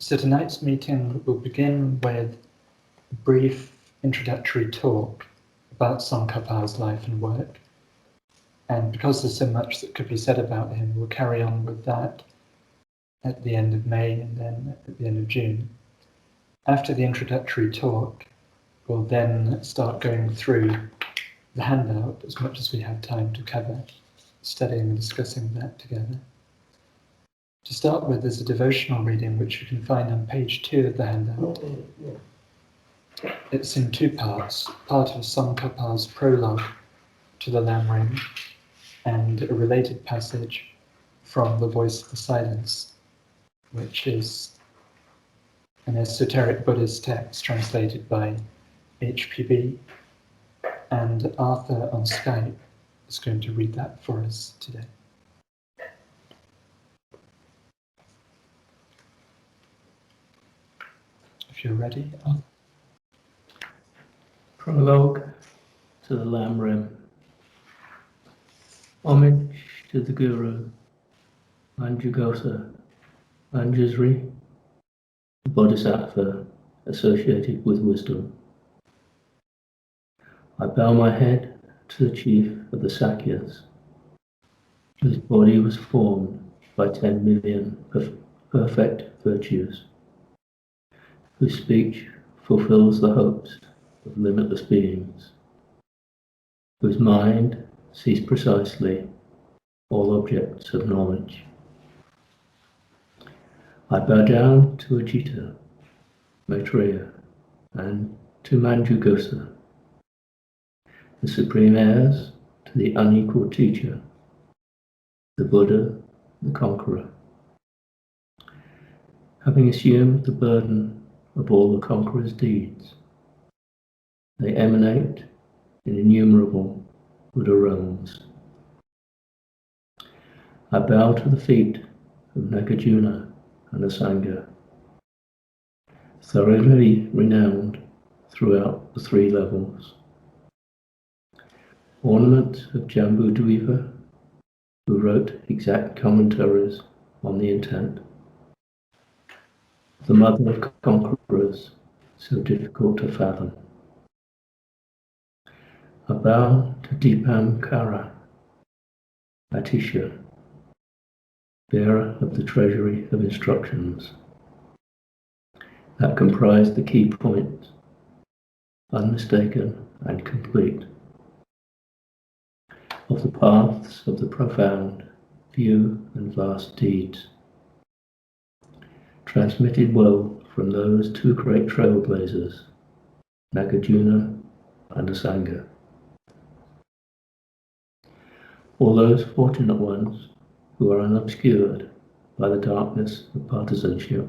So tonight's meeting will begin with a brief introductory talk about Tsongkhapa's life and work. And because there's so much that could be said about him, we'll carry on with that at the end of May and then at the end of June. After the introductory talk, we'll then start going through the handout as much as we have time to cover, studying and discussing that together. To start with, there's a devotional reading which you can find on page 2 of the handout. It's in two parts, part of Tsongkhapa's prologue to the Lam Rim and a related passage from The Voice of the Silence, which is an esoteric Buddhist text translated by HPB, and Arthur on Skype is going to read that for us today. If you're ready, Arthur. Prologue to the Lam Rim. Homage to the Guru, Manjugosa, Manjusri, the Bodhisattva associated with wisdom. I bow my head to the chief of the Sakyas, whose body was formed by 10 million perfect virtues, whose speech fulfills the hopes of limitless beings, whose mind sees precisely all objects of knowledge. I bow down to Ajita, Maitreya, and to Manjugosa, the supreme heirs to the unequal teacher, the Buddha, the conqueror. Having assumed the burden of all the conqueror's deeds, they emanate in innumerable Buddha realms. I bow to the feet of Nagarjuna and Asanga, thoroughly renowned throughout the 3 levels. Ornament of Jambudvipa, who wrote exact commentaries on the intent. The mother of conquerors, so difficult to fathom. I bow to Deepankara, Atisha, bearer of the treasury of instructions that comprise the key points, unmistaken and complete, of the paths of the profound, few and vast deeds, transmitted well from those 2 great trailblazers, Nagarjuna and Asanga. All those fortunate ones who are unobscured by the darkness of partisanship,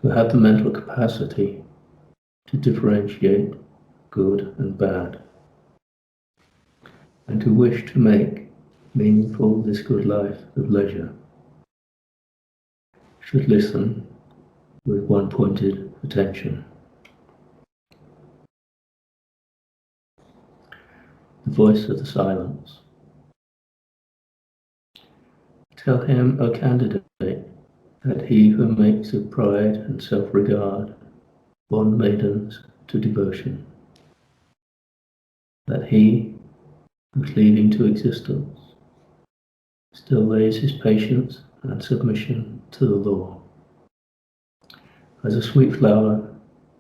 who have the mental capacity to differentiate good and bad, and who wish to make meaningful this good life of leisure, should listen with one-pointed attention. The voice of the silence. Tell him, O candidate, that he who makes of pride and self-regard bond maidens to devotion, that he who, cleaving to existence, still lays his patience and submission to the law, as a sweet flower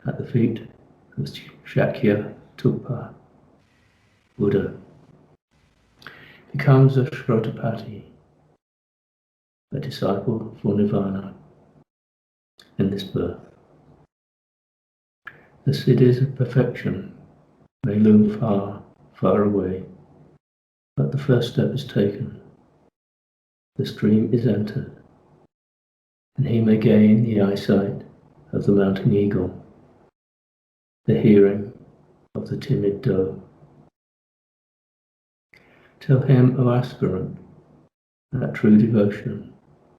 at the feet of Shakya Tukpa, Buddha, becomes a Shrotapati, a disciple for Nirvana in this birth. The cities of perfection may loom far, far away, but the first step is taken, the stream is entered, and he may gain the eyesight of the mountain eagle, the hearing of the timid doe. Tell him, O aspirant, that true devotion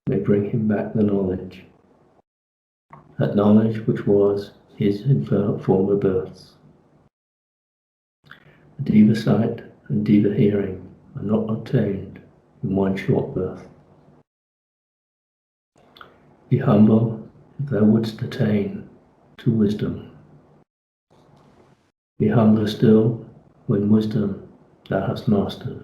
may bring him back the knowledge, that knowledge which was his in former births. Deva sight and Deva hearing are not obtained in one short birth. Be humble if thou wouldst attain to wisdom. Be humbler still when wisdom thou hast mastered.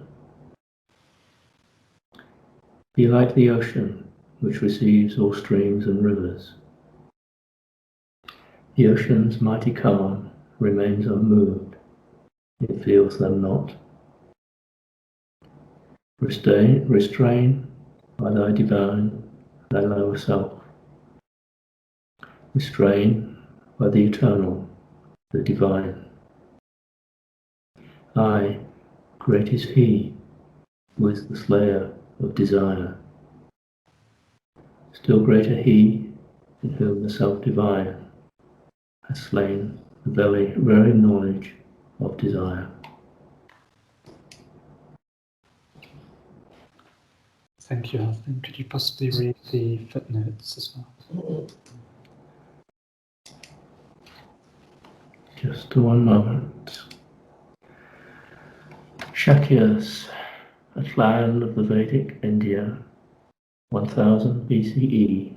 Be like the ocean which receives all streams and rivers. The ocean's mighty calm remains unmoved, it feels them not. Restrain by thy divine, thy lower self. Restrain by the eternal, the divine. Aye, great is he who is the slayer of desire. Still greater he in whom the self-divine has slain the very knowledge of desire. Thank you, Alvin. Could you possibly read the footnotes as well? Just one moment. Shakyas, a clan of the Vedic India, 1000 BCE,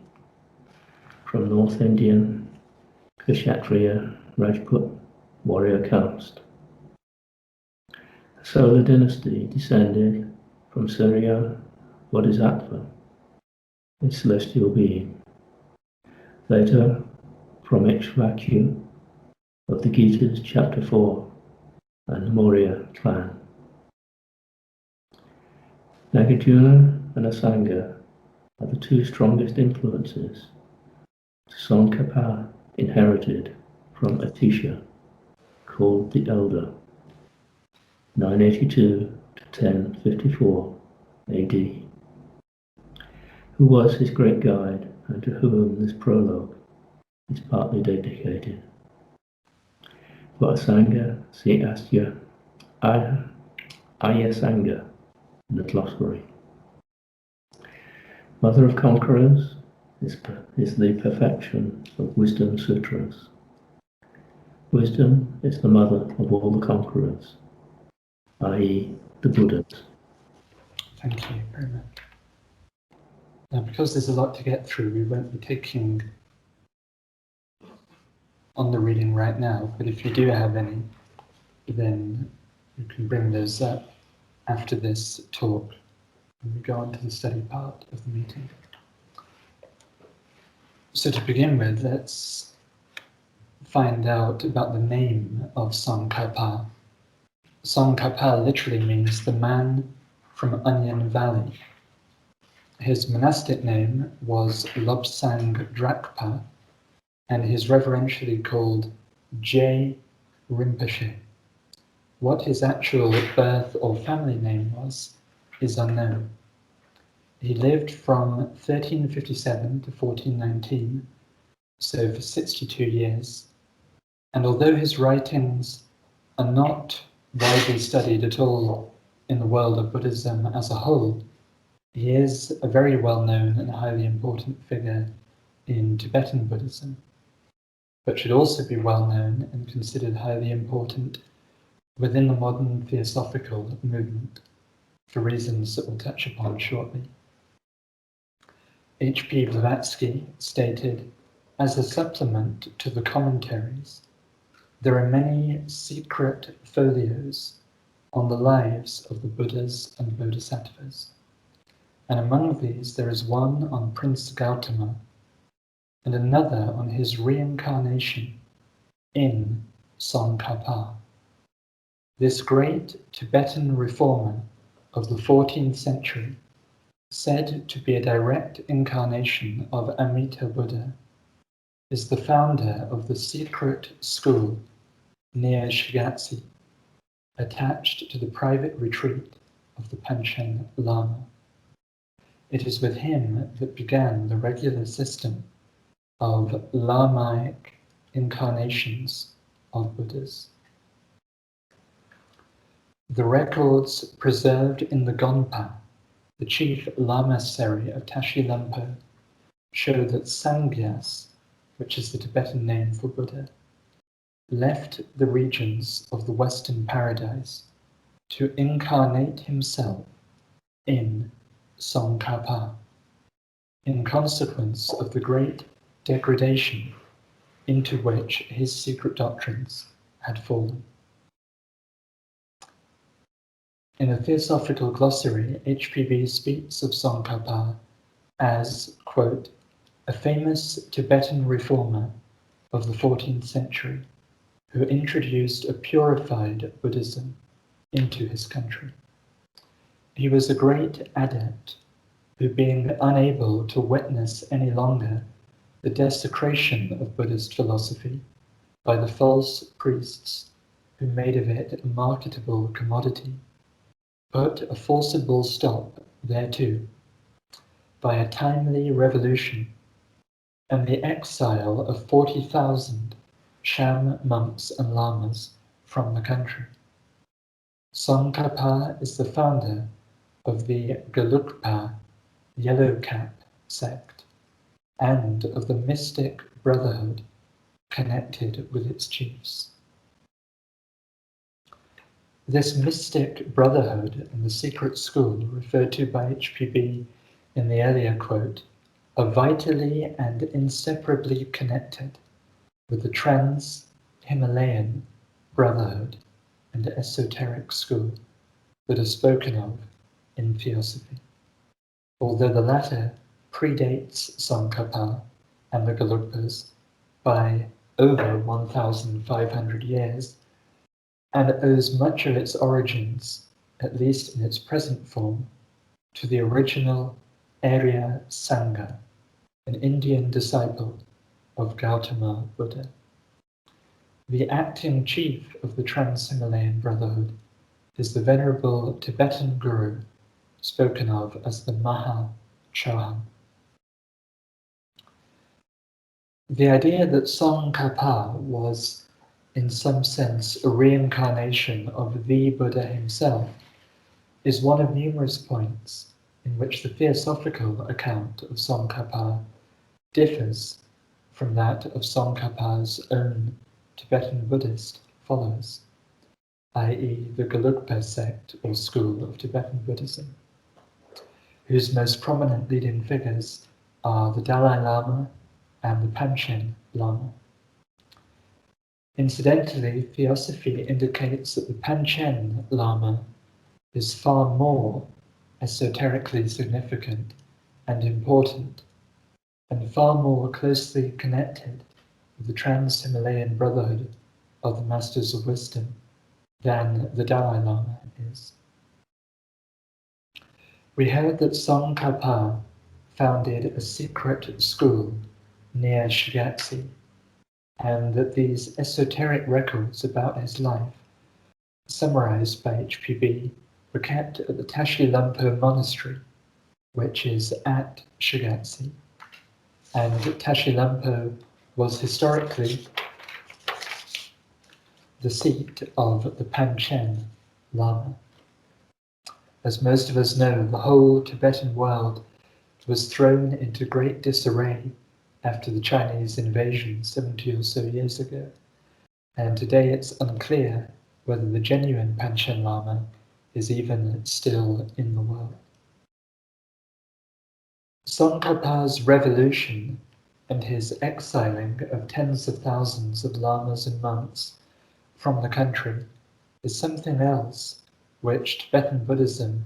from North Indian Kshatriya Rajput warrior caste. The solar dynasty descended from Surya Bodhisattva, a celestial being. Later, from Ikshvaku of the Gita's chapter 4 and Maurya clan. Nagarjuna and Asanga are the two strongest influences TsongKhapa inherited from Atisha, called the Elder, 982 to 1054 AD, who was his great guide and to whom this prologue is partly dedicated. For Asanga, see Ayasanga in the glossary. Mother of Conquerors is the perfection of wisdom sutras. Wisdom is the mother of all the conquerors, i.e. the Buddhas. Thank you very much. Now, because there's a lot to get through, we won't be taking on the reading right now, but if you do have any, then you can bring those up after this talk when we go on to the study part of the meeting. So to begin with, let's find out about the name of TsongKhapa. TsongKhapa literally means the man from Onion Valley. His monastic name was Lobsang Drakpa, and he is reverentially called J. Rinpoche. What his actual birth or family name was is unknown. He lived from 1357 to 1419, so for 62 years, and although his writings are not widely studied at all in the world of Buddhism as a whole, he is a very well-known and highly important figure in Tibetan Buddhism, but should also be well-known and considered highly important within the modern Theosophical movement, for reasons that we'll touch upon shortly. H.P. Blavatsky stated, as a supplement to the commentaries, there are many secret folios on the lives of the Buddhas and Bodhisattvas, and among these there is one on Prince Gautama and another on his reincarnation in TsongKhapa. This great Tibetan reformer of the 14th century, said to be a direct incarnation of Amrita Buddha, is the founder of the secret school near Shigatse, attached to the private retreat of the Panchen Lama. It is with him that began the regular system of Lamaic incarnations of Buddhas. The records preserved in the Gonpa, the chief lamasery of Tashi Lampo, show that Sangyas, which is the Tibetan name for Buddha, left the regions of the Western Paradise to incarnate himself in TsongKhapa. in consequence of the great degradation into which his secret doctrines had fallen. In a Theosophical glossary, HPB speaks of TsongKhapa as, quote, a famous Tibetan reformer of the 14th century who introduced a purified Buddhism into his country. He was a great adept who, being unable to witness any longer the desecration of Buddhist philosophy by the false priests who made of it a marketable commodity, put a forcible stop thereto by a timely revolution and the exile of 40,000 sham monks and lamas from the country. TsongKhapa is the founder of the Gelugpa Yellow Cap sect and of the mystic brotherhood connected with its chiefs. This mystic brotherhood and the secret school referred to by HPB in the earlier quote are vitally and inseparably connected with the trans-Himalayan brotherhood and esoteric school that are spoken of in Theosophy, although the latter predates TsongKhapa and the Gelugpas by over 1,500 years and owes much of its origins, at least in its present form, to the original Arya Sangha, an Indian disciple of Gautama Buddha. The acting chief of the Trans-Himalayan Brotherhood is the venerable Tibetan guru spoken of as the Maha Chohan. The idea that TsongKhapa was, in some sense, a reincarnation of the Buddha himself is one of numerous points in which the theosophical account of TsongKhapa differs from that of TsongKhapa's own Tibetan Buddhist followers, i.e. the Gelugpa sect or school of Tibetan Buddhism, whose most prominent leading figures are the Dalai Lama and the Panchen Lama. Incidentally, Theosophy indicates that the Panchen Lama is far more esoterically significant and important, and far more closely connected with the Trans-Himalayan Brotherhood of the Masters of Wisdom than the Dalai Lama is. We heard that TsongKhapa founded a secret school near Shigatse, and that these esoteric records about his life, summarized by HPB, were kept at the Tashi Lampo Monastery, which is at Shigatse. And Tashi Lampo was historically the seat of the Panchen Lama. As most of us know, the whole Tibetan world was thrown into great disarray after the Chinese invasion 70 or so years ago, and today it's unclear whether the genuine Panchen Lama is even still in the world. TsongKhapa's revolution and his exiling of tens of thousands of lamas and monks from the country is something else which Tibetan Buddhism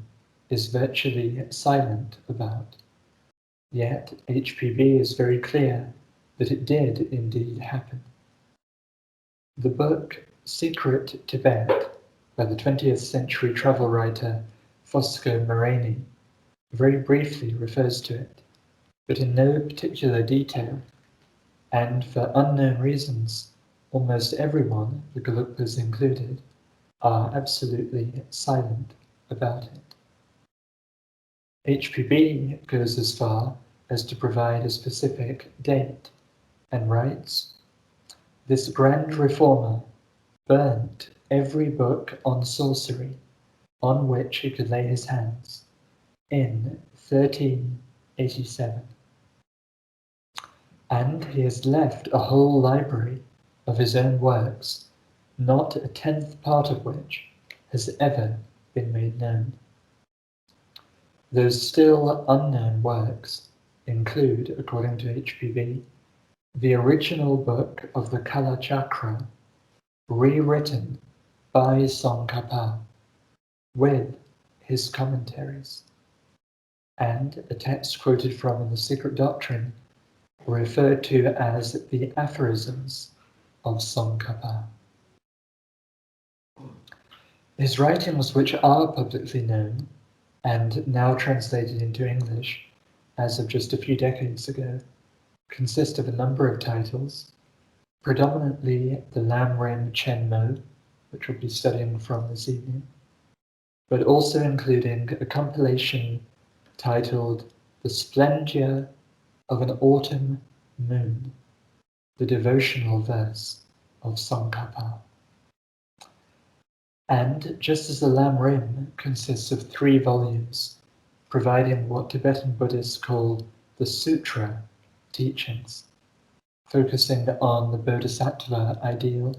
is virtually silent about. Yet HPB is very clear that it did indeed happen. The book Secret Tibet by the 20th century travel writer Fosco Moreni very briefly refers to it, but in no particular detail, and for unknown reasons, almost everyone, the Gelugpas included, are absolutely silent about it. HPB goes as far as to provide a specific date and writes, "This grand reformer burnt every book on sorcery on which he could lay his hands in 1387. And he has left a whole library of his own works, not a tenth part of which has ever been made known. Those still unknown works include, according to HPB, the original book of the Kala Chakra, rewritten by TsongKhapa, with his commentaries, and a text quoted from in the Secret Doctrine referred to as the aphorisms of TsongKhapa. His writings, which are publicly known and now translated into English as of just a few decades ago, consist of a number of titles, predominantly the Lam Rim Chen Mo, which we'll be studying from this evening, but also including a compilation titled The Splendor of an Autumn Moon, the devotional verse of TsongKhapa. And just as the Lam Rim consists of 3 volumes, providing what Tibetan Buddhists call the Sutra teachings, focusing on the Bodhisattva ideal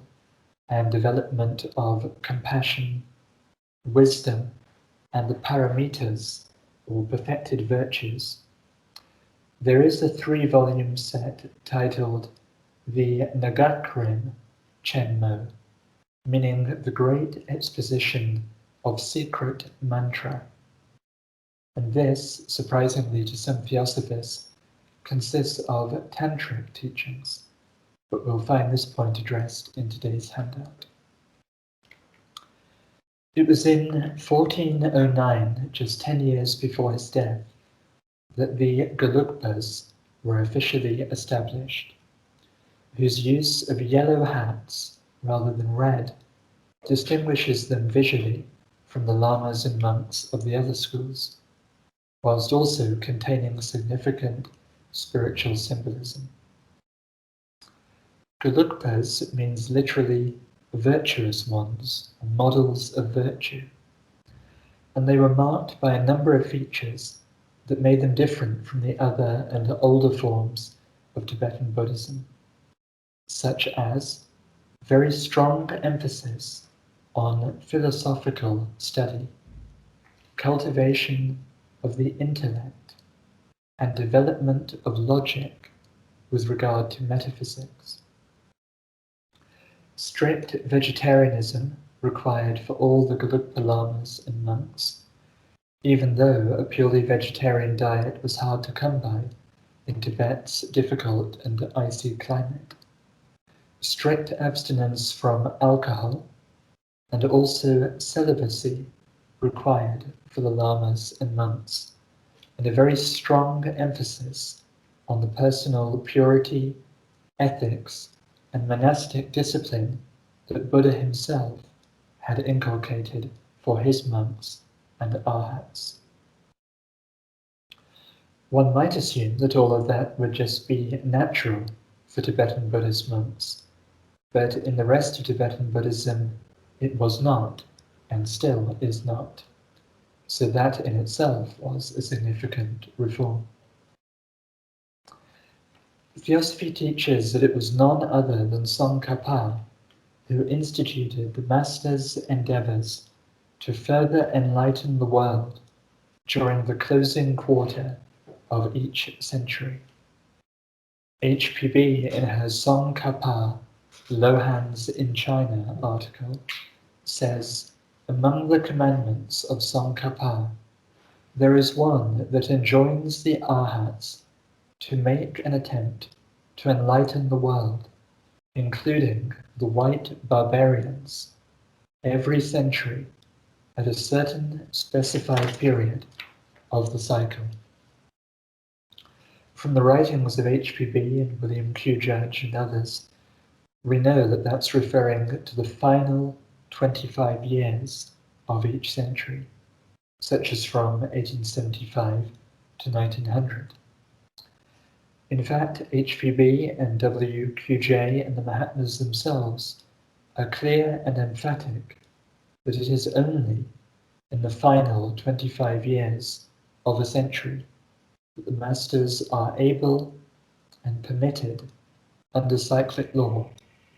and development of compassion, wisdom, and the paramitas, or perfected virtues. There is a 3-volume set titled the Lam Chen Mo, meaning the Great Exposition of Secret Mantra. And this, surprisingly to some theosophists, consists of tantric teachings, but we'll find this point addressed in today's handout. It was in 1409, just 10 years before his death, that the Gelugpas were officially established, whose use of yellow hats rather than red distinguishes them visually from the lamas and monks of the other schools, whilst also containing significant spiritual symbolism. Gelugpas means literally virtuous ones, models of virtue, and they were marked by a number of features that made them different from the other and older forms of Tibetan Buddhism, such as very strong emphasis on philosophical study, cultivation of the intellect, and development of logic with regard to metaphysics. Strict vegetarianism required for all the Gelugpa lamas and monks, even though a purely vegetarian diet was hard to come by in Tibet's difficult and icy climate. Strict abstinence from alcohol and also celibacy required for the lamas and monks, and a very strong emphasis on the personal purity, ethics, and monastic discipline that Buddha himself had inculcated for his monks and arhats. One might assume that all of that would just be natural for Tibetan Buddhist monks, but in the rest of Tibetan Buddhism it was not, and still is not. So that in itself was a significant reform. Theosophy teaches that it was none other than TsongKhapa who instituted the Master's endeavors to further enlighten the world during the closing quarter of each century. HPB, in her TsongKhapa Lohans in China article, says, among the commandments of TsongKhapa, there is one that enjoins the arhats to make an attempt to enlighten the world, including the white barbarians, every century at a certain specified period of the cycle. From the writings of HPB and William Q. Judge and others, we know that that's referring to the final 25 years of each century, such as from 1875 to 1900. In fact, HPB and WQJ and the Mahatmas themselves are clear and emphatic that it is only in the final 25 years of a century that the Masters are able and permitted under cyclic law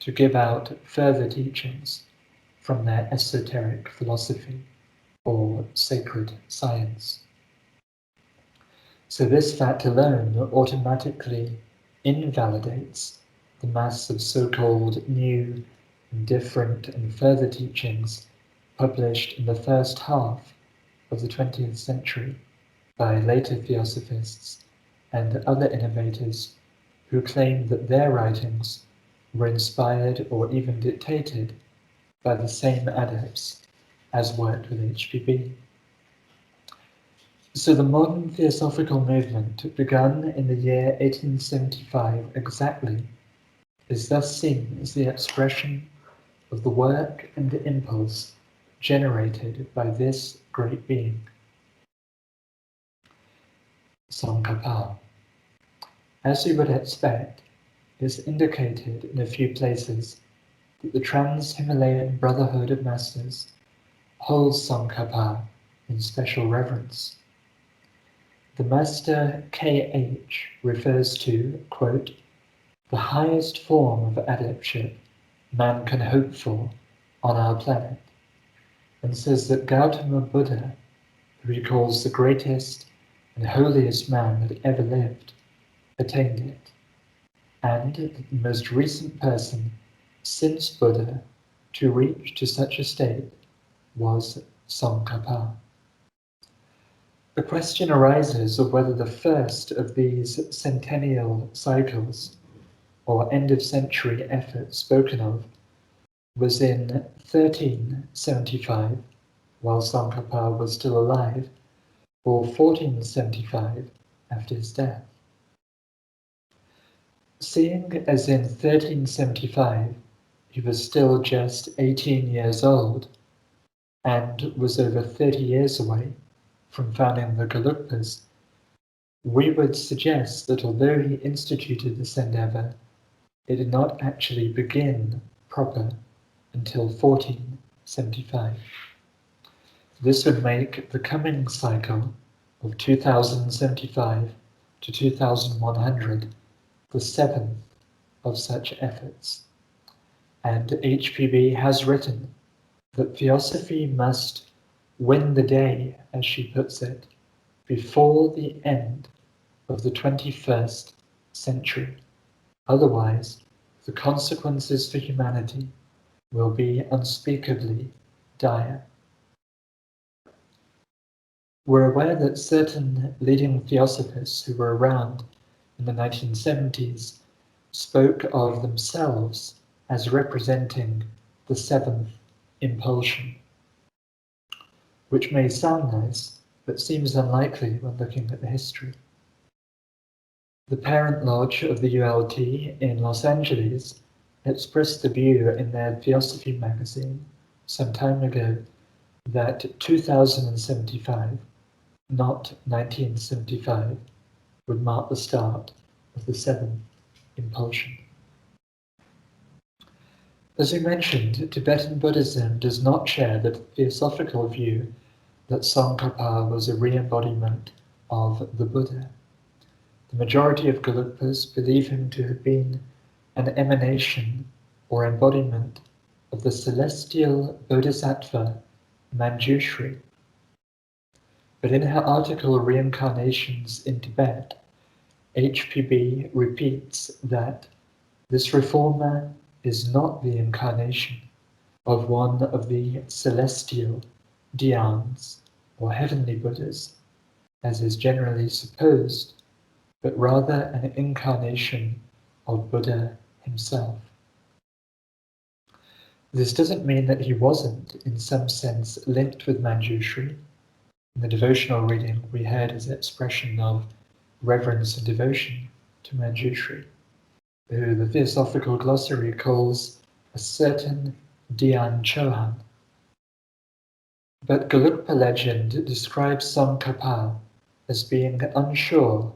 to give out further teachings from their esoteric philosophy or sacred science. So this fact alone automatically invalidates the mass of so-called new and different and further teachings published in the first half of the 20th century by later theosophists and other innovators who claimed that their writings were inspired or even dictated by the same adepts as worked with HPB. So the modern theosophical movement, begun in the year 1875 exactly, is thus seen as the expression of the work and impulse generated by this great being, TsongKhapa. As you would expect, it is indicated in a few places that the Trans-Himalayan Brotherhood of Masters holds TsongKhapa in special reverence. The Master K.H. refers to, quote, the highest form of adeptship man can hope for on our planet, and says that Gautama Buddha, who he calls the greatest and holiest man that ever lived, attained it, and that the most recent person since Buddha to reach to such a state was TsongKhapa. The question arises of whether the first of these centennial cycles, or end-of-century efforts spoken of, was in 1375, while TsongKhapa was still alive, or 1475 after his death. Seeing as in 1375 he was still just 18 years old and was over 30 years away from founding the Gelugpas, we would suggest that although he instituted this endeavor, it did not actually begin proper until 1475. This would make the coming cycle of 2075 to 2100 the seventh of such efforts. And HPB has written that Theosophy must win the day, as she puts it, before the end of the 21st century. Otherwise, the consequences for humanity will be unspeakably dire. We're aware that certain leading theosophists who were around in the 1970s spoke of themselves as representing the seventh impulsion, which may sound nice, but seems unlikely when looking at the history. The parent lodge of the ULT in Los Angeles expressed the view in their Theosophy magazine some time ago that 2075, not 1975, would mark the start of the seventh impulsion. As we mentioned, Tibetan Buddhism does not share the theosophical view that TsongKhapa was a re-embodiment of the Buddha. The majority of Gelugpas believe him to have been an emanation or embodiment of the celestial Bodhisattva Manjushri. But in her article Reincarnations in Tibet, HPB repeats that this reformer is not the incarnation of one of the celestial dhyans or heavenly Buddhas, as is generally supposed, but rather an incarnation of Buddha himself. This doesn't mean that he wasn't, in some sense, linked with Manjushri. In the devotional reading, we heard his expression of reverence and devotion to Manjushri, who the Theosophical Glossary calls a certain Dhyan Chohan. But Gelugpa legend describes TsongKhapa as being unsure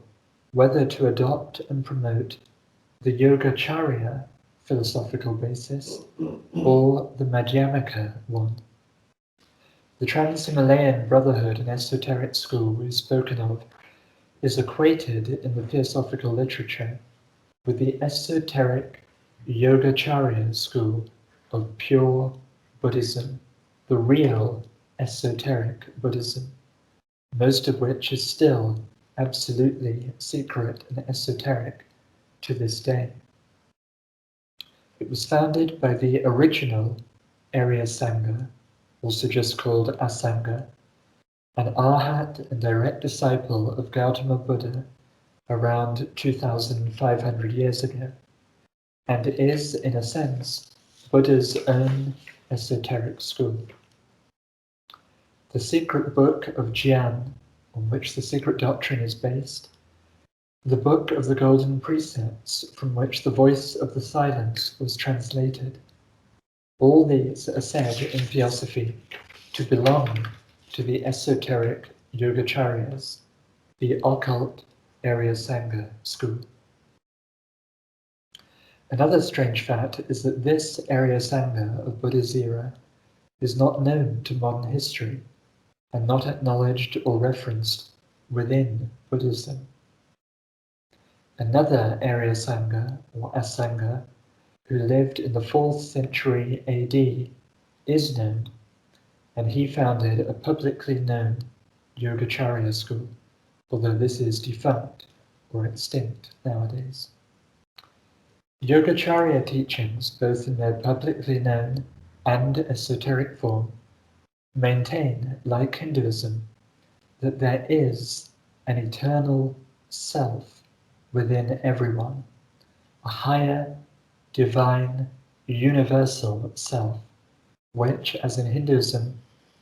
whether to adopt and promote the Yogacarya philosophical basis or the Madhyamaka one. The Trans-Himalayan Brotherhood and esoteric school we've spoken of is equated in the theosophical literature with the esoteric Yogacarya school of pure Buddhism, the real esoteric Buddhism, most of which is still absolutely secret and esoteric to this day. It was founded by the original Arya Sangha, also just called Asanga, an arhat and direct disciple of Gautama Buddha around 2,500 years ago, and is, in a sense, Buddha's own esoteric school. The secret book of Jian, on which the secret doctrine is based, the book of the golden precepts from which the voice of the silence was translated, all these are said in Theosophy to belong to the esoteric Yogacharyas, the occult Arya Sangha school. Another strange fact is that this Arya Sangha of Buddha's era is not known to modern history and not acknowledged or referenced within Buddhism. Another Arya Sangha, or Asanga, who lived in the 4th century AD, is known, and he founded a publicly known Yogacharya school, although this is defunct or extinct nowadays. Yogacharya teachings, both in their publicly known and esoteric form, maintain, like Hinduism, that there is an eternal self within everyone, a higher, divine, universal self, which, as in Hinduism,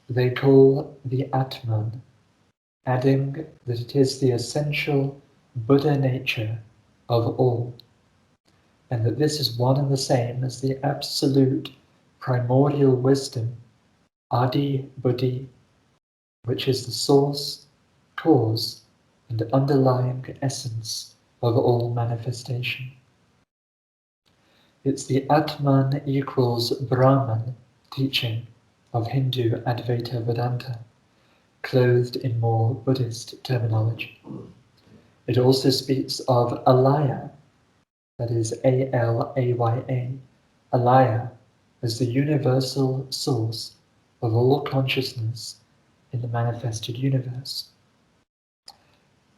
they call the Atman, adding that it is the essential Buddha nature of all, and that this is one and the same as the absolute primordial wisdom, Adi Buddhi, which is the source, cause, and underlying essence of all manifestation. It's the Atman equals Brahman teaching of Hindu Advaita Vedanta, clothed in more Buddhist terminology. It also speaks of Alaya, that is A-L-A-Y-A, Alaya, as the universal source of all consciousness in the manifested universe.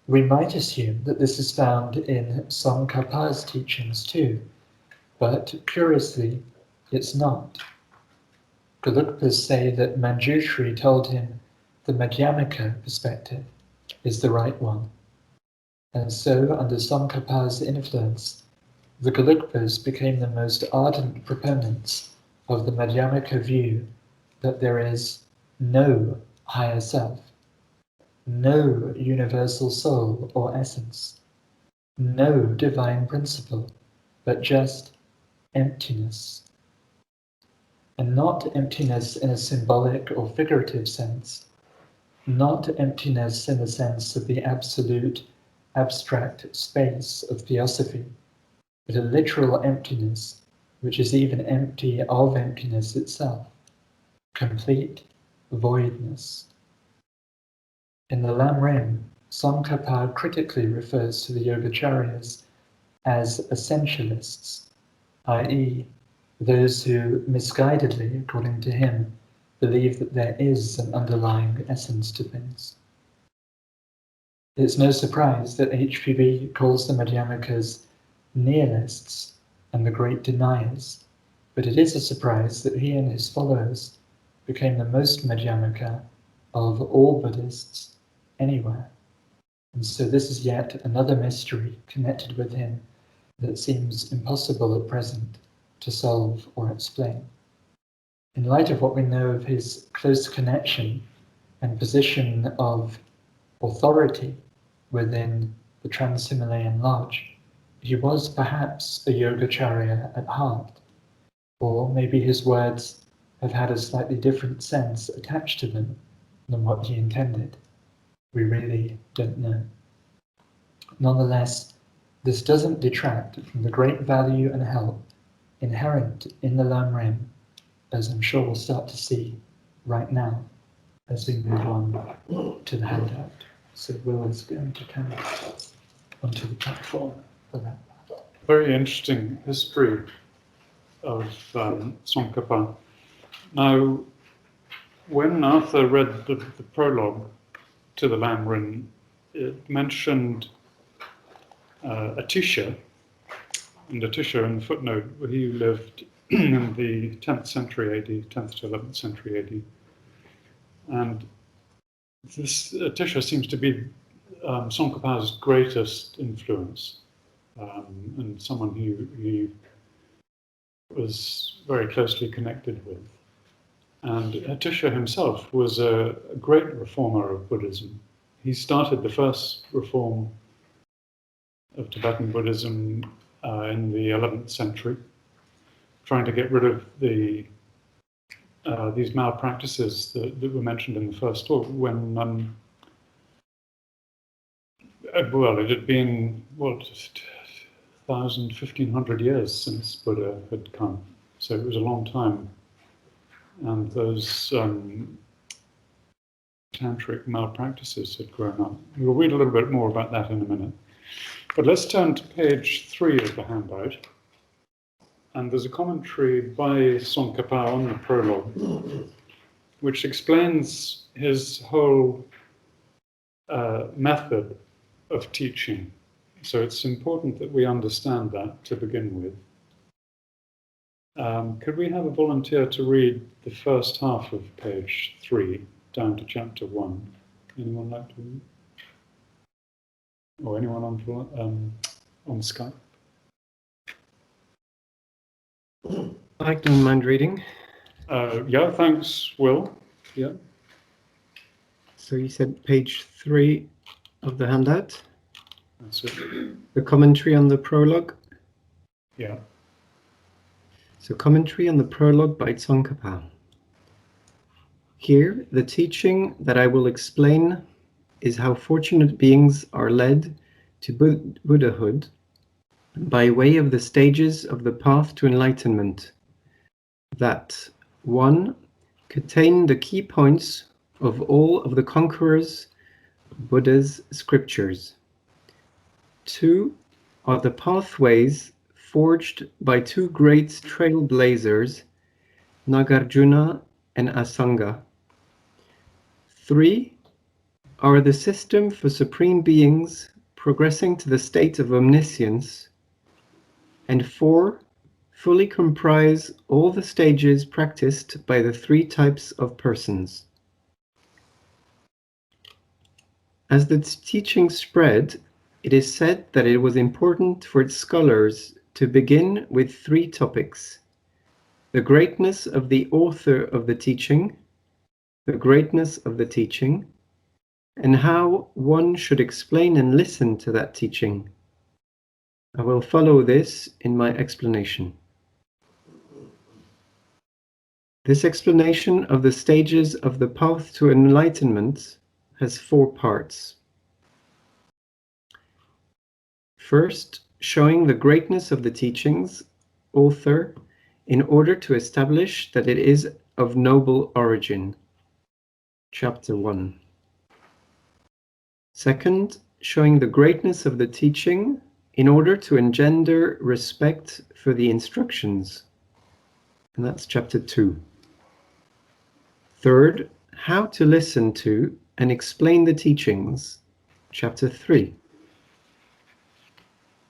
We might assume that this is found in TsongKhapa's teachings too, but curiously, it's not. Gelugpas say that Manjushri told him the Madhyamaka perspective is the right one. And so, under TsongKhapa's influence, the Gelugpas became the most ardent proponents of the Madhyamaka view that there is no higher self, no universal soul or essence, no divine principle, but just emptiness. And not emptiness in a symbolic or figurative sense, not emptiness in the sense of the absolute, abstract space of Theosophy, but a literal emptiness, which is even empty of emptiness itself, complete voidness. In the Lam Rim, TsongKhapa critically refers to the Yogacharyas as essentialists, i.e., those who misguidedly, according to him, believe that there is an underlying essence to things. It's no surprise that HPB calls the Madhyamikas nihilists and the great deniers, but it is a surprise that he and his followers became the most Madhyamaka of all Buddhists anywhere. And so this is yet another mystery connected with him that seems impossible at present to solve or explain. In light of what we know of his close connection and position of authority within the Trans-Himalayan Lodge, he was perhaps a Yogacharya at heart, or maybe his words have had a slightly different sense attached to them than what he intended. We really don't know. Nonetheless, this doesn't detract from the great value and help inherent in the Lam Rim, as I'm sure we'll start to see right now as we move on to the handout. So Will is going to come onto the platform for that. Very interesting history of TsongKhapa. Now, when Arthur read the prologue to the Lam Rim, it mentioned Atisha, and Atisha in the footnote, he lived in the 10th century AD, 10th to 11th century AD. And this Atisha seems to be Tsongkhapa's greatest influence, and someone who he was very closely connected with. And Atisha himself was a great reformer of Buddhism. He started the first reform of Tibetan Buddhism in the 11th century, trying to get rid of these malpractices that were mentioned in the first talk, when, well, it had been, 1,500 years since Buddha had come, so it was a long time. And those tantric malpractices had grown up. We'll read a little bit more about that in a minute. But let's turn to page 3 of the handout. And there's a commentary by TsongKhapa on the prologue, which explains his whole method of teaching. So it's important that we understand that to begin with. Could we have a volunteer to read the first half of page 3 down to chapter 1? Anyone like to read? Or anyone on Skype? I don't mind reading. Yeah, thanks, Will. Yeah. So you said page 3 of the handout, That's it. the commentary on the prologue. Yeah. So commentary on the prologue by TsongKhapa. Here, the teaching that I will explain is how fortunate beings are led to Buddhahood by way of the stages of the path to enlightenment, that 1. Contain the key points of all of the conquerors Buddha's scriptures. 2. Are the pathways forged by 2 great trailblazers, Nagarjuna and Asanga. 3. Are the system for supreme beings progressing to the state of omniscience. And 4. Fully comprise all the stages practiced by the 3 types of persons. As the teaching spread, it is said that it was important for its scholars to begin with 3 topics: the greatness of the author of the teaching, the greatness of the teaching, and how one should explain and listen to that teaching. I will follow this in my explanation. This explanation of the stages of the path to enlightenment has 4 parts. First, showing the greatness of the teachings, author, in order to establish that it is of noble origin. Chapter 1. Second, showing the greatness of the teaching in order to engender respect for the instructions. And that's chapter 2. Third, how to listen to and explain the teachings. Chapter 3.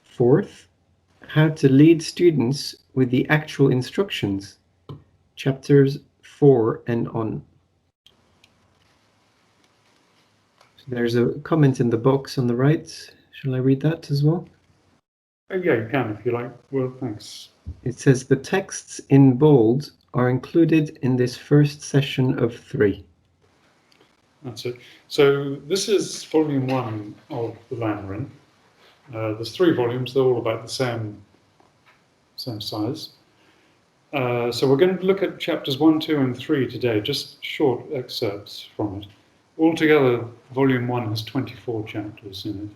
Fourth, how to lead students with the actual instructions. Chapters 4 and on. So there's a comment in the box on the right. Shall I read that as well? Yeah, you can if you like. Well, thanks. It says the texts in bold are included in this first session of 3. That's it. So this is volume 1 of the Lam Rim. There's 3 volumes. They're all about the same size. So we're going to look at chapters 1, 2, and 3 today, just short excerpts from it. Altogether, volume 1 has 24 chapters in it.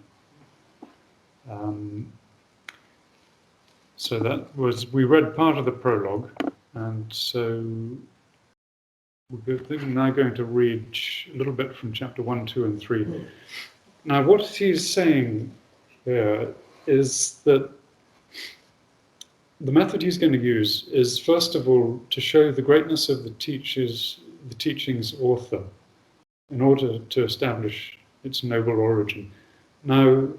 So that was, we read part of the prologue, and so we're now going to read a little bit from chapter 1, 2, and 3. Now, what he's saying here is that the method he's going to use is, first of all, to show the greatness of the teaching's author in order to establish its noble origin. Now,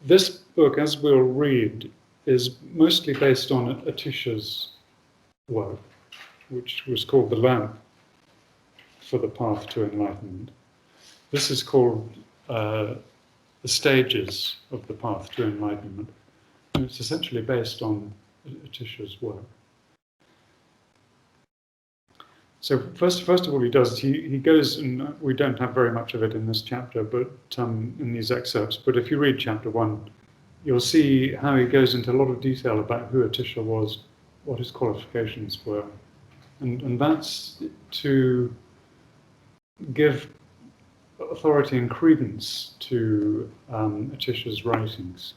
this book, as we'll read, is mostly based on Atisha's work, which was called The Lamp for the Path to Enlightenment. This is called The Stages of the Path to Enlightenment. And it's essentially based on Atisha's work. So first of all, he goes, and we don't have very much of it in this chapter, but in these excerpts. But if you read chapter 1, you'll see how he goes into a lot of detail about who Atisha was, what his qualifications were, and that's to give authority and credence to Atisha's writings.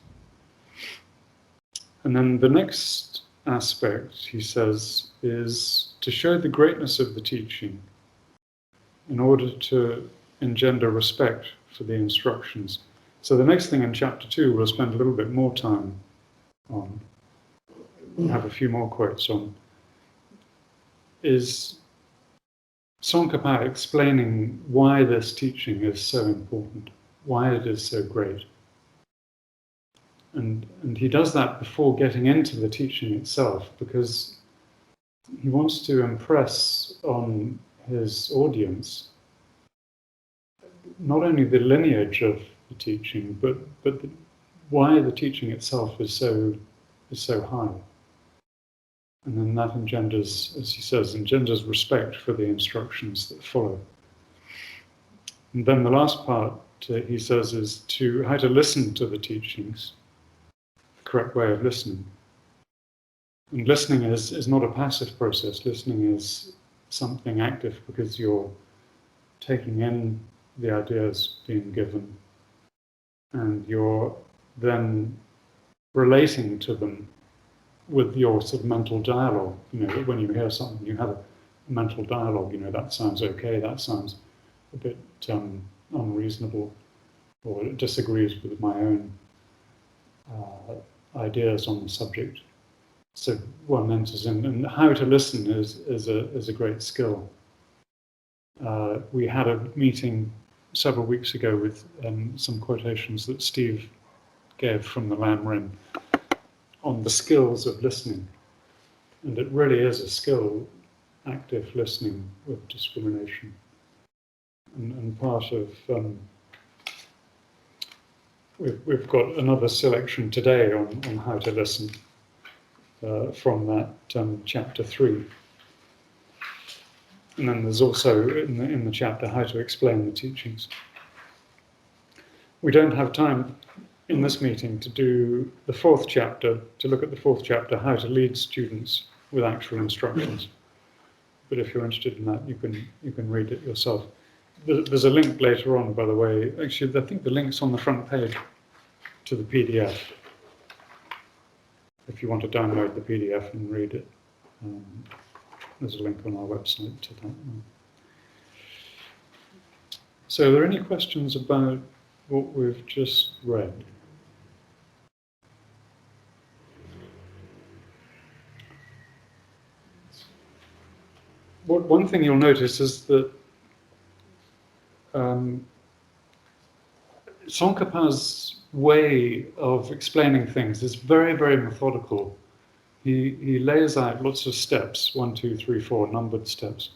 And then the next aspect, he says, is to show the greatness of the teaching in order to engender respect for the instructions. So the next thing in chapter 2 we'll spend a little bit more time on, have a few more quotes on, is TsongKhapa explaining why this teaching is so important, why it is so great. And he does that before getting into the teaching itself, because he wants to impress on his audience not only the lineage of the teaching, but why the teaching itself is so high. And then that engenders, as he says, respect for the instructions that follow. And then the last part, he says, is how to listen to the teachings, the correct way of listening. And listening is not a passive process. Listening is something active, because you're taking in the ideas being given, and you're then relating to them with your sort of mental dialogue. You know, when you hear something, you have a mental dialogue. You know, that sounds okay, that sounds a bit unreasonable, or it disagrees with my own ideas on the subject. So one enters in, and how to listen is a great skill. We had a meeting several weeks ago with some quotations that Steve gave from the Lam Rim on the skills of listening. And it really is a skill, active listening with discrimination. And part of, we've got another selection today on how to listen from that chapter 3. And then there's also in the chapter how to explain the teachings. We don't have time in this meeting to do the 4th chapter, to look at the 4th chapter, how to lead students with actual instructions. But if you're interested in that, you can read it yourself. There's a link later on, by the way. Actually, I think the link's on the front page to the PDF, if you want to download the PDF and read it. There's a link on our website to that. So are there any questions about what we've just read? One thing you'll notice is that TsongKhapa's way of explaining things is very, very methodical. He lays out lots of steps, 1, 2, 3, 4, numbered steps.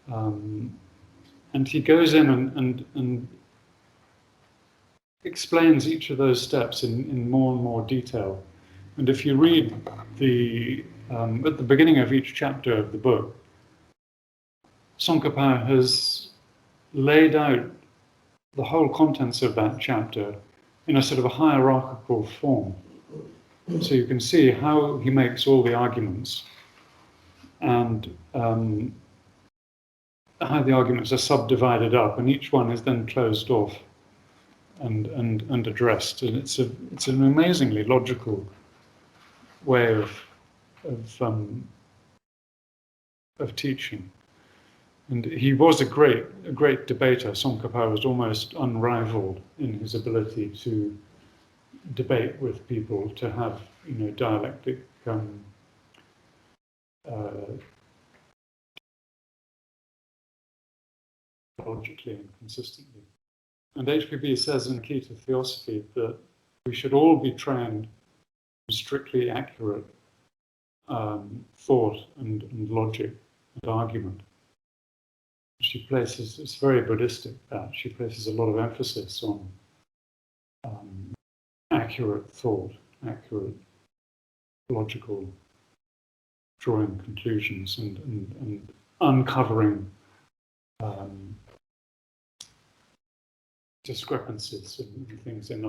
And he goes in and explains each of those steps in more and more detail. And if you read at the beginning of each chapter of the book, TsongKhapa has laid out the whole contents of that chapter in a sort of a hierarchical form. So you can see how he makes all the arguments, and how the arguments are subdivided up, and each one is then closed off and addressed. And it's an amazingly logical way of teaching. And he was a great debater. TsongKhapa was almost unrivaled in his ability to debate with people, to have dialectic logically and consistently. And HPB says in Key to Theosophy that we should all be trained in strictly accurate thought and logic and argument. She places, it's very Buddhistic that, she places a lot of emphasis on accurate thought, accurate logical drawing conclusions and uncovering discrepancies and things in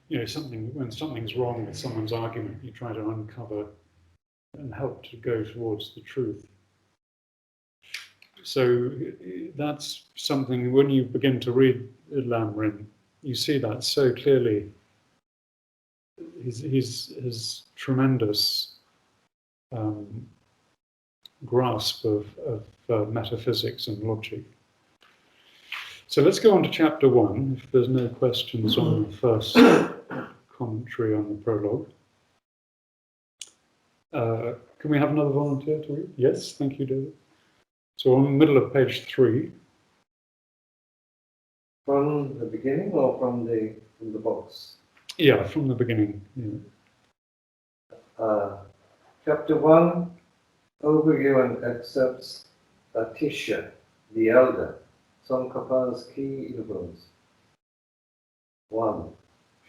when something's wrong with someone's argument, you try to uncover and help to go towards the truth. So that's something, when you begin to read Lam Rim, you see that so clearly. His tremendous grasp of metaphysics and logic. So let's go on to chapter 1, if there's no questions on the first commentary on the prologue. Can we have another volunteer to read? Yes, thank you, David. So on the middle of page 3. From the beginning or from the box? Yeah, from the beginning. Yeah. Chapter 1, overview and excerpts. Atisha, the elder, TsongKhapa's key influence. 1.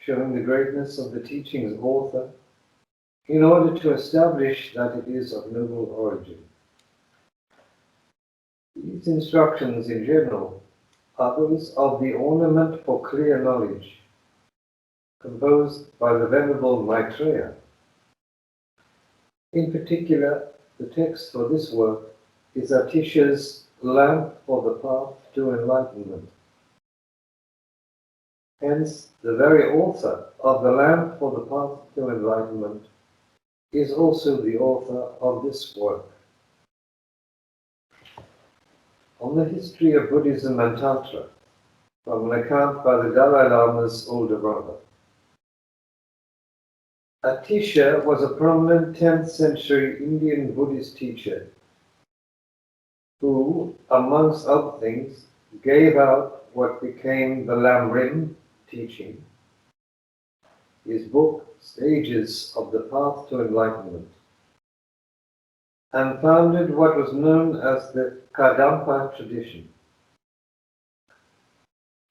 Showing the greatness of the teaching's author in order to establish that it is of noble origin. These instructions in general are those of the ornament for clear knowledge, composed by the Venerable Maitreya. In particular, the text for this work is Atisha's Lamp for the Path to Enlightenment. Hence, the very author of the Lamp for the Path to Enlightenment is also the author of this work. On the history of Buddhism and Tantra, from an account by the Dalai Lama's older brother. Atisha was a prominent 10th century Indian Buddhist teacher who, amongst other things, gave out what became the Lam Rim teaching, his book, Stages of the Path to Enlightenment, and founded what was known as the Kadampa tradition.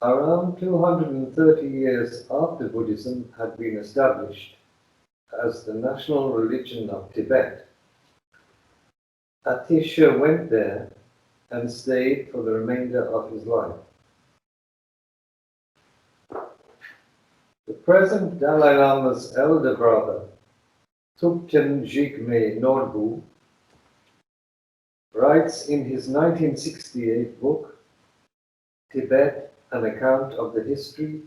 Around 230 years after Buddhism had been established as the national religion of Tibet, Atisha went there and stayed for the remainder of his life. The present Dalai Lama's elder brother, Thupten Jigme Norbu, writes in his 1968 book, Tibet, an account of the history,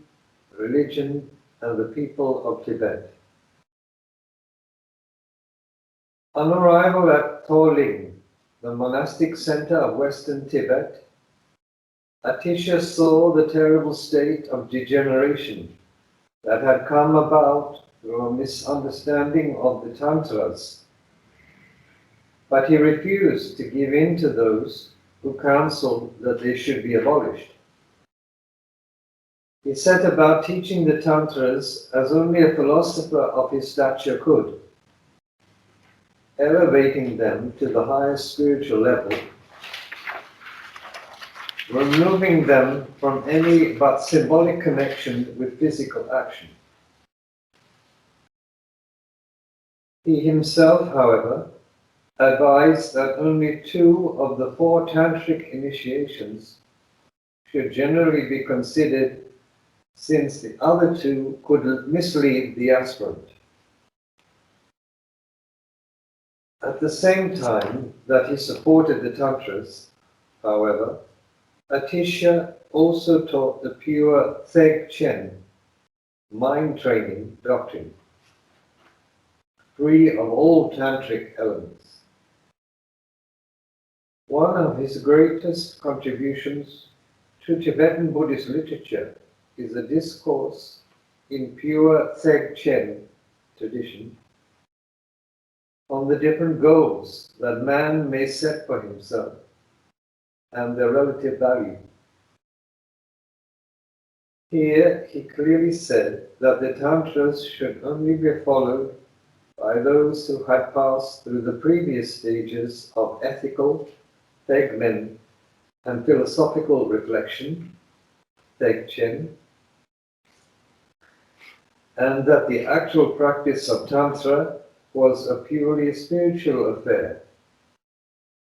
religion, and the people of Tibet. On arrival at Toling, the monastic center of western Tibet, Atisha saw the terrible state of degeneration that had come about through a misunderstanding of the Tantras, but he refused to give in to those who counseled that they should be abolished. He set about teaching the Tantras as only a philosopher of his stature could, elevating them to the highest spiritual level, removing them from any but symbolic connection with physical action. He himself, however, advised that only 2 of the 4 tantric initiations should generally be considered, since the other 2 could mislead the aspirant. At the same time that he supported the Tantras, however, Atisha also taught the pure Theg Chen, mind training doctrine, free of all tantric elements. One of his greatest contributions to Tibetan Buddhist literature is a discourse in pure Theg Chen tradition on the different goals that man may set for himself and their relative value. Here he clearly said that the Tantras should only be followed by those who had passed through the previous stages of ethical, tegmen, and philosophical reflection, tegchen, and that the actual practice of Tantra was a purely spiritual affair,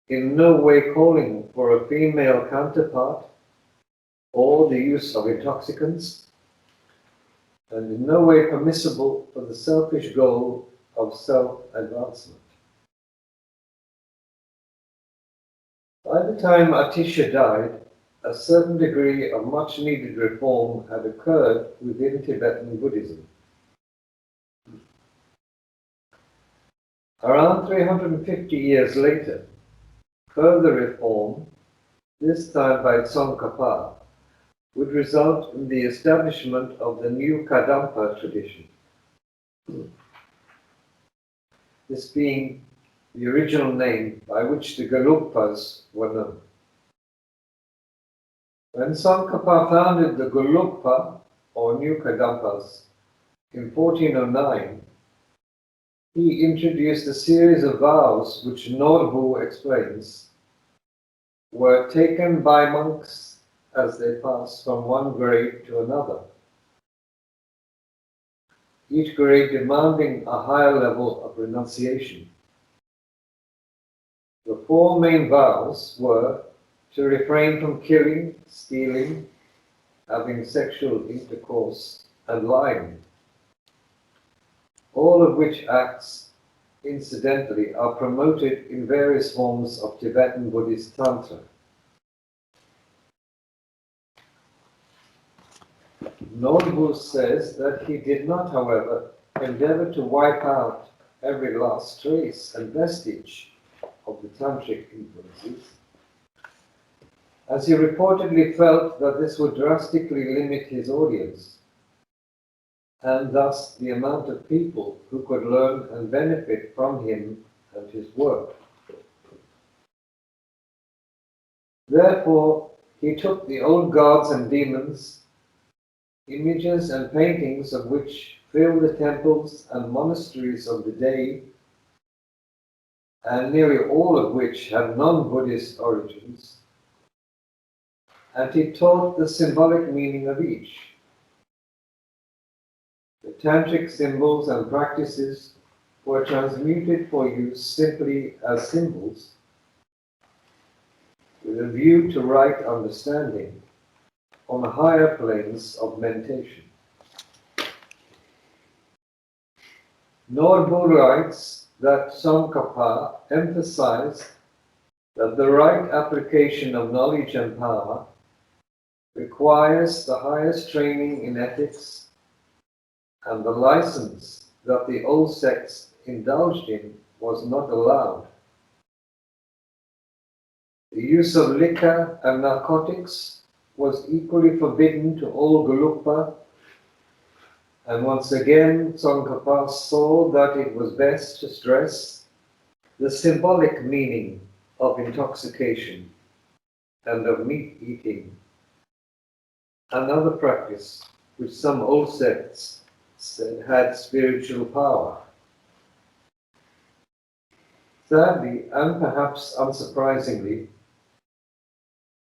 in no way calling for a female counterpart or the use of intoxicants, and in no way permissible for the selfish goal of self-advancement. By the time Atisha died, a certain degree of much-needed reform had occurred within Tibetan Buddhism. Around 350 years later, further reform, this time by Tsongkhapa, would result in the establishment of the new Kadampa tradition, this being the original name by which the Gelugpas were known. When Tsongkhapa founded the Gelugpa, or New Kadampas, in 1409, he introduced a series of vows which Norbu explains were taken by monks as they passed from one grade to another, each grade demanding a higher level of renunciation. The four main vows were to refrain from killing, stealing, having sexual intercourse, and lying, all of which acts, incidentally, are promoted in various forms of Tibetan Buddhist Tantra. Norbu says that he did not, however, endeavor to wipe out every last trace and vestige of the tantric influences, as he reportedly felt that this would drastically limit his audience, and thus the amount of people who could learn and benefit from him and his work. Therefore, he took the old gods and demons, images and paintings of which fill the temples and monasteries of the day, and nearly all of which have non-Buddhist origins, and he taught the symbolic meaning of each. The tantric symbols and practices were transmuted for use simply as symbols, with a view to right understanding on higher planes of meditation. Norbu writes that Tsongkhapa emphasized that the right application of knowledge and power requires the highest training in ethics, and the license that the old sects indulged in was not allowed. The use of liquor and narcotics was equally forbidden to all Gelugpa, and once again Tsongkhapa saw that it was best to stress the symbolic meaning of intoxication and of meat eating, another practice which some old sects said had spiritual power. Sadly, and perhaps unsurprisingly,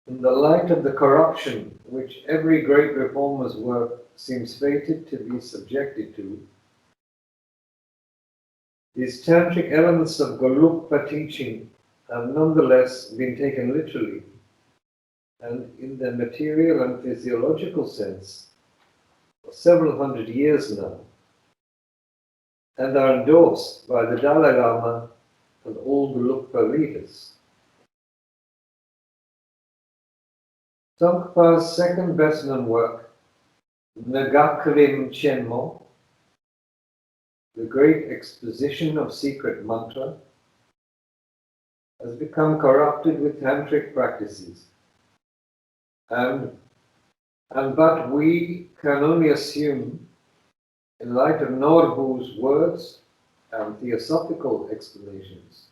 in the light of the corruption which every great reformer's work seems fated to be subjected to, these tantric elements of Gelugpa teaching have nonetheless been taken literally and in their material and physiological sense for several hundred years now, and are endorsed by the Dalai Lama and all Gelugpa leaders. Tsongkhapa's second best-known work, Lam Rim Chen Mo, the Great Exposition of Secret Mantra, has become corrupted with tantric practices, but we can only assume, in light of Norbu's words and theosophical explanations,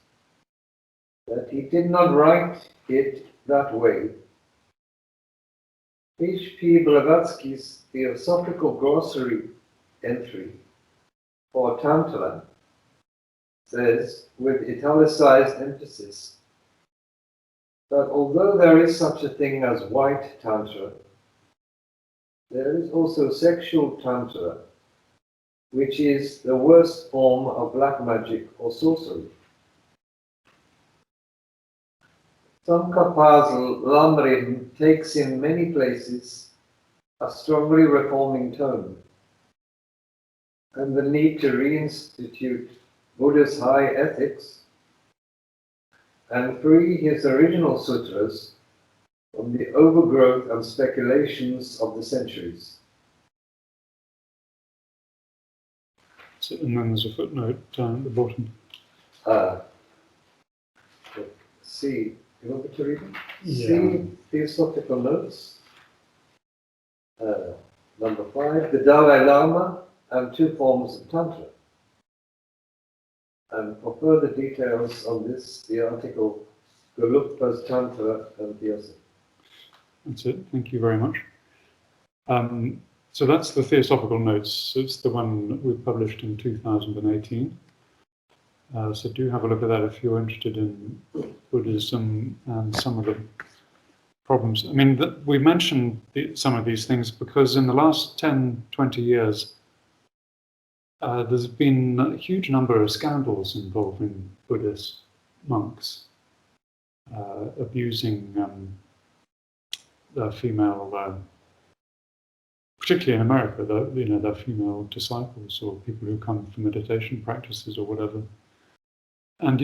that he did not write it that way. H.P. Blavatsky's Theosophical Glossary entry for Tantra says, with italicized emphasis, that although there is such a thing as white Tantra, there is also sexual Tantra, which is the worst form of black magic or sorcery. TsongKhapa's Lam Rim takes in many places a strongly reforming tone, and the need to reinstitute Buddha's high ethics and free his original sutras from the overgrowth and speculations of the centuries. So, and then there's a footnote down at the bottom. See, you want me to read it? Yeah. See Theosophical Notes. Number 5, the Dalai Lama and 2 forms of Tantra. And for further details on this, the article Gelugpa's Tantra and Theosophy. That's it. Thank you very much. So that's the Theosophical Notes. It's the one that we published in 2018. So do have a look at that if you're interested in Buddhism and some of the problems. I mean, we mentioned some of these things because in the last 10, 20 years, there's been a huge number of scandals involving Buddhist monks abusing their female, particularly in America, their female disciples or people who come for meditation practices or whatever. And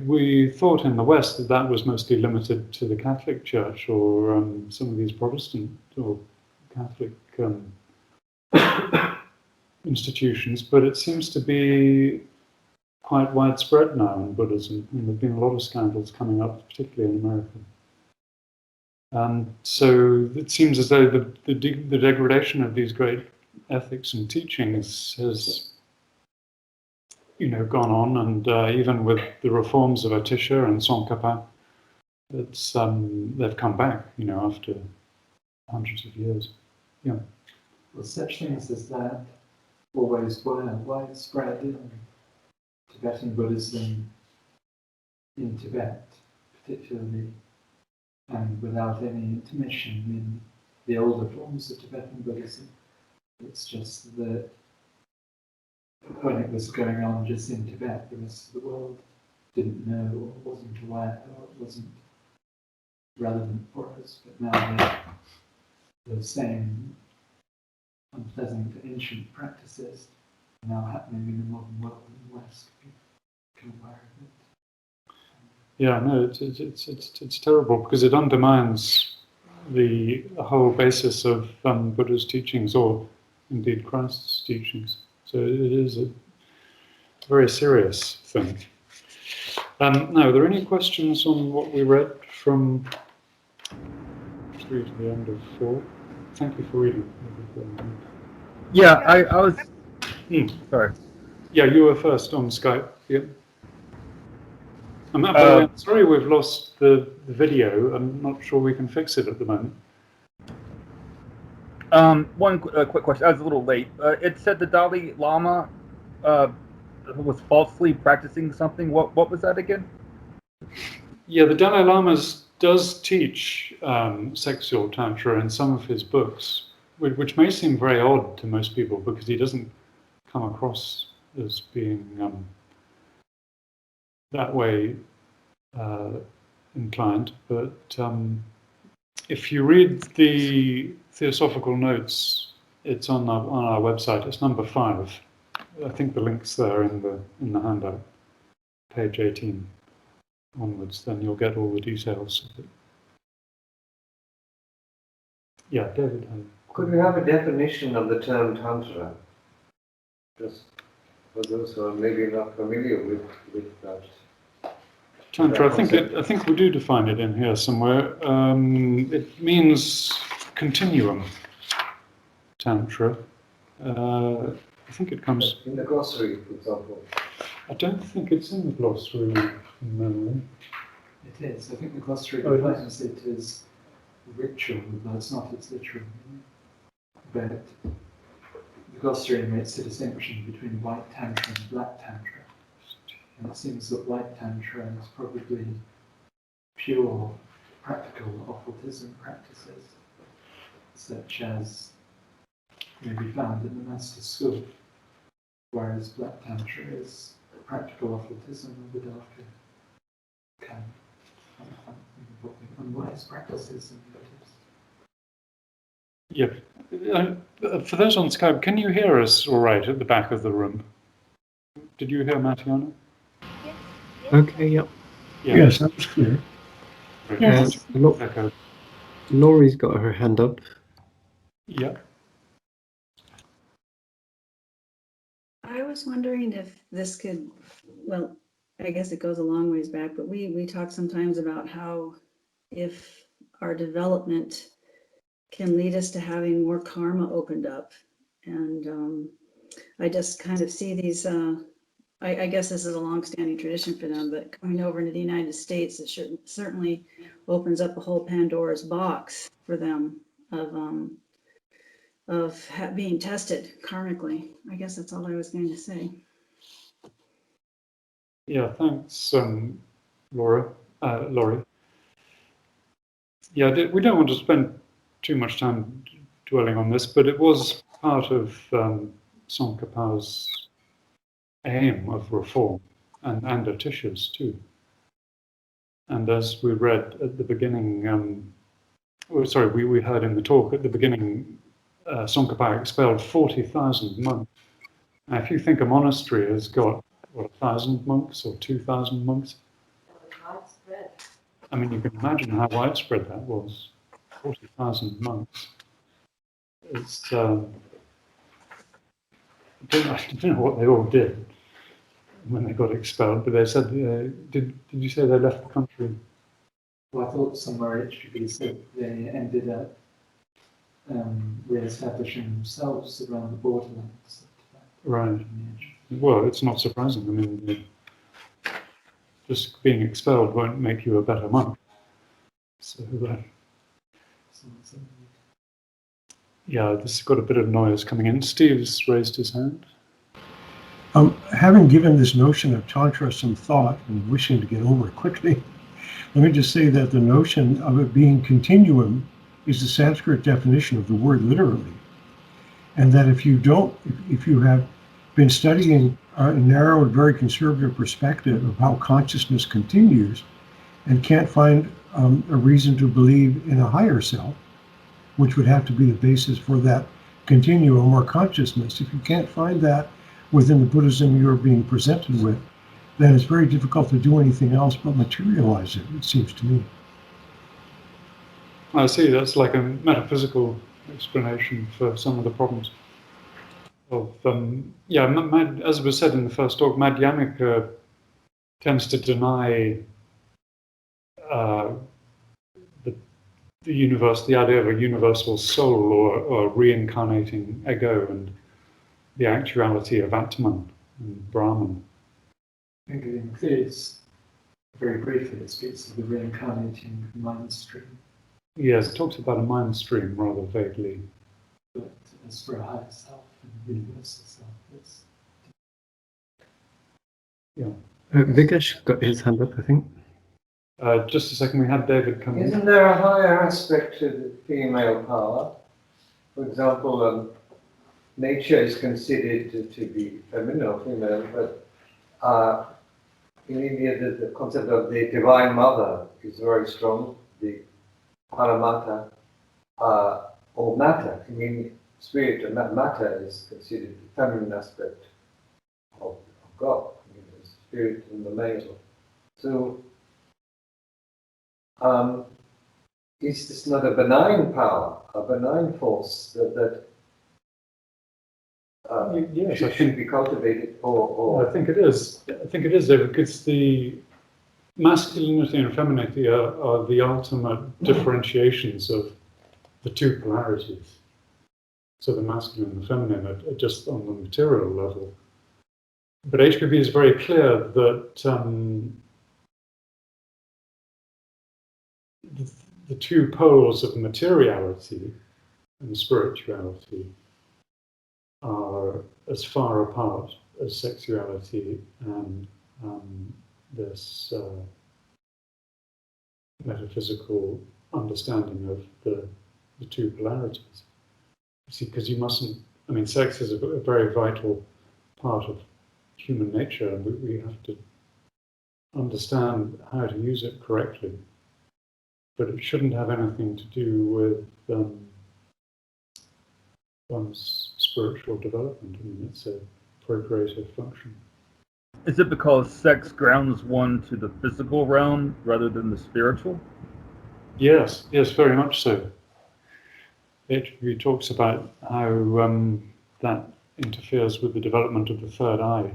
we thought in the West that that was mostly limited to the Catholic Church or some of these Protestant or Catholic institutions, but it seems to be quite widespread now in Buddhism, and there've been a lot of scandals coming up, particularly in America. And so it seems as though the degradation of these great ethics and teachings has gone on, and even with the reforms of Atisha and TsongKhapa, they've come back, after hundreds of years. Yeah. Well, such things as that always were widespread in Tibetan Buddhism in Tibet, particularly, and without any intermission in the older forms of Tibetan Buddhism. It's just that when it was going on just in Tibet, the rest of the world didn't know or wasn't aware or it wasn't relevant for us. But now the same unpleasant ancient practices are now happening in the modern world in the West. Become aware of it. Yeah, no, it's terrible because it undermines the whole basis of Buddha's teachings, or indeed Christ's teachings. So it is a very serious thing. Now, are there any questions on what we read from 3 to the end of 4? Thank you for reading. Yeah, I was. Sorry. Yeah, you were first on Skype. Yeah. By the way, I'm sorry we've lost the video. I'm not sure we can fix it at the moment. One quick question. I was a little late. It said the Dalai Lama was falsely practicing something. What was that again? Yeah, the Dalai Lama does teach sexual tantra in some of his books, which may seem very odd to most people because he doesn't come across as being that way inclined. But if you read the Theosophical Notes, it's on our website. It's number 5. I think the link's there in the handout, page 18 onwards. Then you'll get all the details of it. Yeah, David. Could we have a definition of the term Tantra? Just for those who are maybe not familiar with that. Tantra, I think we do define it in here somewhere. It means continuum. Tantra. I think it comes in the glossary, for example. I don't think it's in the glossary from memory. It is. I think the glossary defines it as ritual, but it's not its literal meaning. but the Gosterian makes a distinction between white tantra and black tantra. And it seems that white tantra is probably pure practical occultism practices, such as may be found in the Master's school, whereas black tantra is practical occultism of the darker kind of unwise practices and motives. Yeah. For those on Skype, can you hear us all right at the back of the room? Did you hear Matiana? Okay, yep. Yeah. Yes, that was clear. Yes. Laurie's got her hand up. Yeah. I was wondering if this could, well, I guess it goes a long ways back, but we talk sometimes about how if our development can lead us to having more karma opened up. And I just kind of see these, I guess this is a long-standing tradition for them, but coming over into the United States, it certainly opens up a whole Pandora's box for them of being tested karmically. I guess that's all I was going to say. Yeah, thanks, Laurie. Yeah, we don't want to spend too much time dwelling on this, but it was part of TsongKhapa's aim of reform, and Atisha's too. And as we read at the beginning, we heard in the talk at the beginning, TsongKhapa expelled 40,000 monks. Now, if you think a monastery has got, 1,000 monks or 2,000 monks? I mean, you can imagine how widespread that was. 40,000 monks. It's, I don't know what they all did when they got expelled, but they said, did you say they left the country? Well, I thought somewhere it should be said they ended up re-establishing themselves around the borderlands. Right. Well, it's not surprising. I mean, just being expelled won't make you a better monk. So, yeah, this has got a bit of noise coming in. Steve's raised his hand. Having given this notion of Tantra some thought and wishing to get over it quickly, let me just say that the notion of it being continuum is the Sanskrit definition of the word literally. And that if you have been studying a narrow and very conservative perspective of how consciousness continues and can't find a reason to believe in a higher self, which would have to be the basis for that continuum or consciousness, if you can't find that within the Buddhism you're being presented with, then it's very difficult to do anything else but materialize it seems to me. I see, that's like a metaphysical explanation for some of the problems. As was said in the first talk, Madhyamika tends to deny the universe, the idea of a universal soul or reincarnating ego, and the actuality of Atman and Brahman. I think it includes, very briefly, it speaks of the reincarnating mind stream. Yes, it talks about a mind stream rather vaguely. But as for a higher self and universal self, it's... Yeah. Vikesh got his hand up, I think. Just a second, we had David come in. Isn't there a higher aspect to the female power? For example, nature is considered to be feminine or female, but in India the concept of the divine mother is very strong, the paramata, or matter. I mean, spirit and matter is considered the feminine aspect of God, the spirit and the male. So, is this not a benign power, a benign force that Yes, should be cultivated, or I think it is. I think it is, David, because the masculinity and femininity are the ultimate differentiations of the two polarities. So the masculine and the feminine are just on the material level. But HPP is very clear that the two poles of materiality and spirituality are as far apart as sexuality and this metaphysical understanding of the two polarities. You see, because you mustn't, I mean, sex is a very vital part of human nature, and we have to understand how to use it correctly. But it shouldn't have anything to do with one's spiritual development. I mean, it's a procreative function. Is it because sex grounds one to the physical realm rather than the spiritual? Yes, very much so. He talks about how that interferes with the development of the third eye.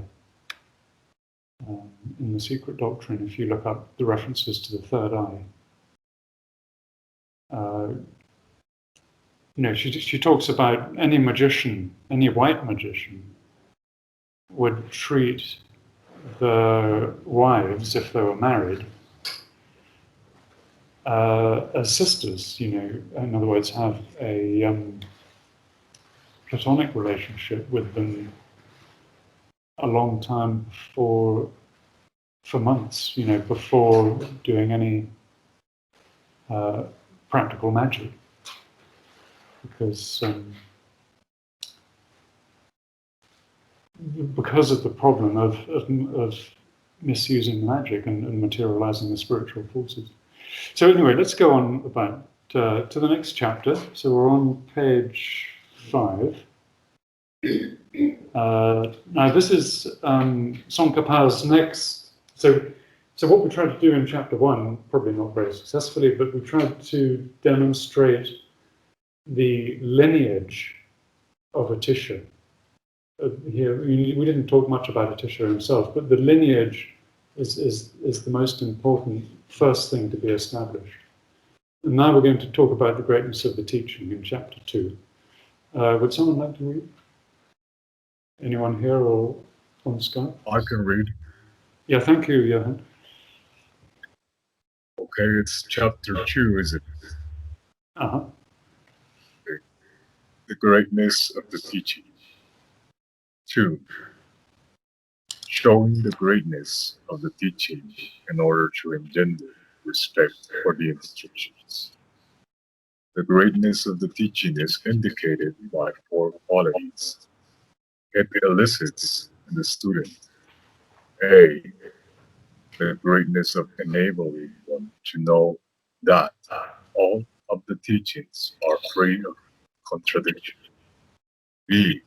In the Secret Doctrine, if you look up the references to the third eye, she talks about any magician, any white magician, would treat the wives, if they were married, as sisters. In other words, have a platonic relationship with them a long time for months, before doing any practical magic, because of the problem of misusing magic and materializing the spiritual forces. So anyway, let's go on about to the next chapter. So we're on page 5. Now this is TsongKhapa's next. So what we tried to do in chapter 1, probably not very successfully, but we tried to demonstrate the lineage of Atisha. Here we didn't talk much about Atisha himself, but the lineage is the most important first thing to be established. And now we're going to talk about the greatness of the teaching in chapter 2. Would someone like to read? Anyone here or on Skype? I can read. Yeah, thank you, Johan. Okay, it's chapter 2, is it? Uh-huh. The greatness of the teaching. 2. Showing the greatness of the teaching in order to engender respect for the instructions. The greatness of the teaching is indicated by 4 qualities. It elicits in the student A. The greatness of enabling one to know that all of the teachings are free of contradiction. B.